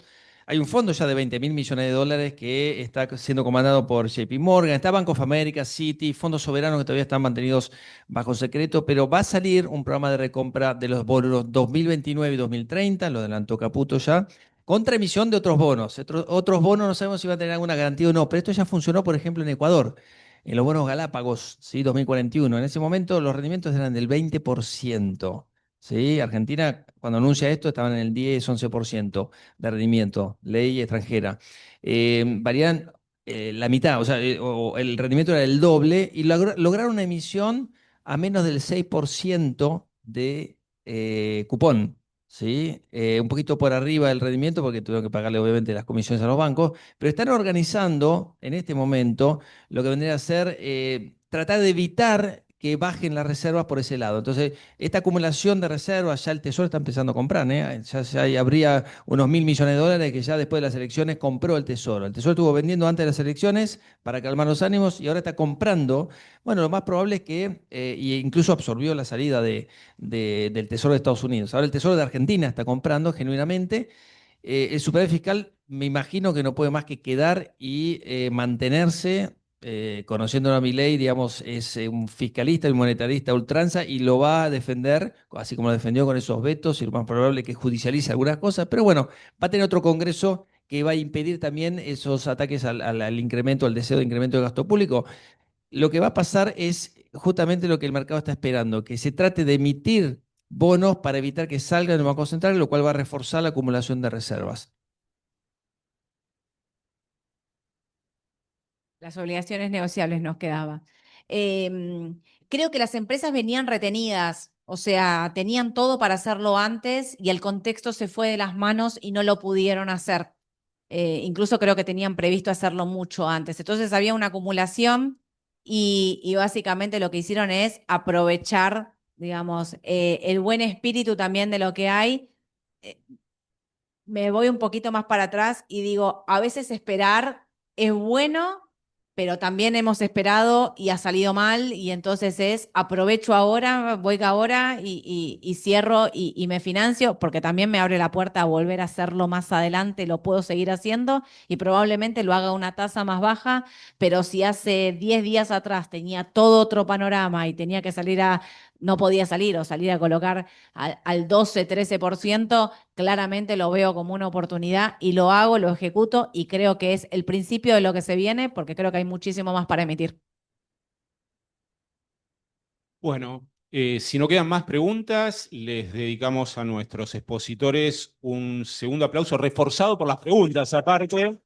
Hay un fondo ya de 20.000 millones de dólares que está siendo comandado por JP Morgan, está Bank of America, Citi, fondos soberanos que todavía están mantenidos bajo secreto, pero va a salir un programa de recompra de los bonos 2029 y 2030, lo adelantó Caputo ya, contra emisión de otros bonos. Otros bonos no sabemos si van a tener alguna garantía o no, pero esto ya funcionó, por ejemplo, en Ecuador, en los bonos Galápagos, ¿sí? 2041. En ese momento los rendimientos eran del 20%. ¿Sí? Argentina, cuando anuncia esto, estaban en el 10-11% de rendimiento, ley extranjera. Varían la mitad, o sea, el rendimiento era el doble y lograron una emisión a menos del 6% de cupón. ¿Sí? Un poquito por arriba del rendimiento porque tuvieron que pagarle obviamente las comisiones a los bancos, pero están organizando en este momento lo que vendría a ser tratar de evitar que bajen las reservas por ese lado. Entonces, esta acumulación de reservas, ya el Tesoro está empezando a comprar, ¿eh? Ya habría unos 1.000 millones de dólares que ya después de las elecciones compró el Tesoro. El Tesoro estuvo vendiendo antes de las elecciones para calmar los ánimos y ahora está comprando. Bueno, lo más probable es que, y incluso absorbió la salida del Tesoro de Estados Unidos. Ahora el Tesoro de Argentina está comprando genuinamente. El superávit fiscal me imagino que no puede más que quedar y mantenerse conociendo a Milei, digamos, es un fiscalista y monetarista a ultranza y lo va a defender, así como lo defendió con esos vetos, y lo más probable es que judicialice algunas cosas, pero bueno, va a tener otro Congreso que va a impedir también esos ataques al incremento, al deseo de incremento de gasto público. Lo que va a pasar es justamente lo que el mercado está esperando, que se trate de emitir bonos para evitar que salgan del Banco Central, lo cual va a reforzar la acumulación de reservas. Las obligaciones negociables nos quedaba. Creo que las empresas venían retenidas, o sea, tenían todo para hacerlo antes y el contexto se fue de las manos y no lo pudieron hacer. Incluso creo que tenían previsto hacerlo mucho antes. Entonces había una acumulación y básicamente lo que hicieron es aprovechar, digamos, el buen espíritu también de lo que hay. Me voy un poquito más para atrás y digo, a veces esperar es bueno, pero también hemos esperado y ha salido mal, y entonces es aprovecho ahora, voy ahora y cierro y me financio, porque también me abre la puerta a volver a hacerlo más adelante, lo puedo seguir haciendo y probablemente lo haga a una tasa más baja, pero si hace 10 días atrás tenía todo otro panorama y tenía que salir no podía salir o salir a colocar al 12, 13%, claramente lo veo como una oportunidad y lo hago, lo ejecuto y creo que es el principio de lo que se viene porque creo que hay muchísimo más para emitir. Bueno, si no quedan más preguntas, les dedicamos a nuestros expositores un segundo aplauso reforzado por las preguntas aparte.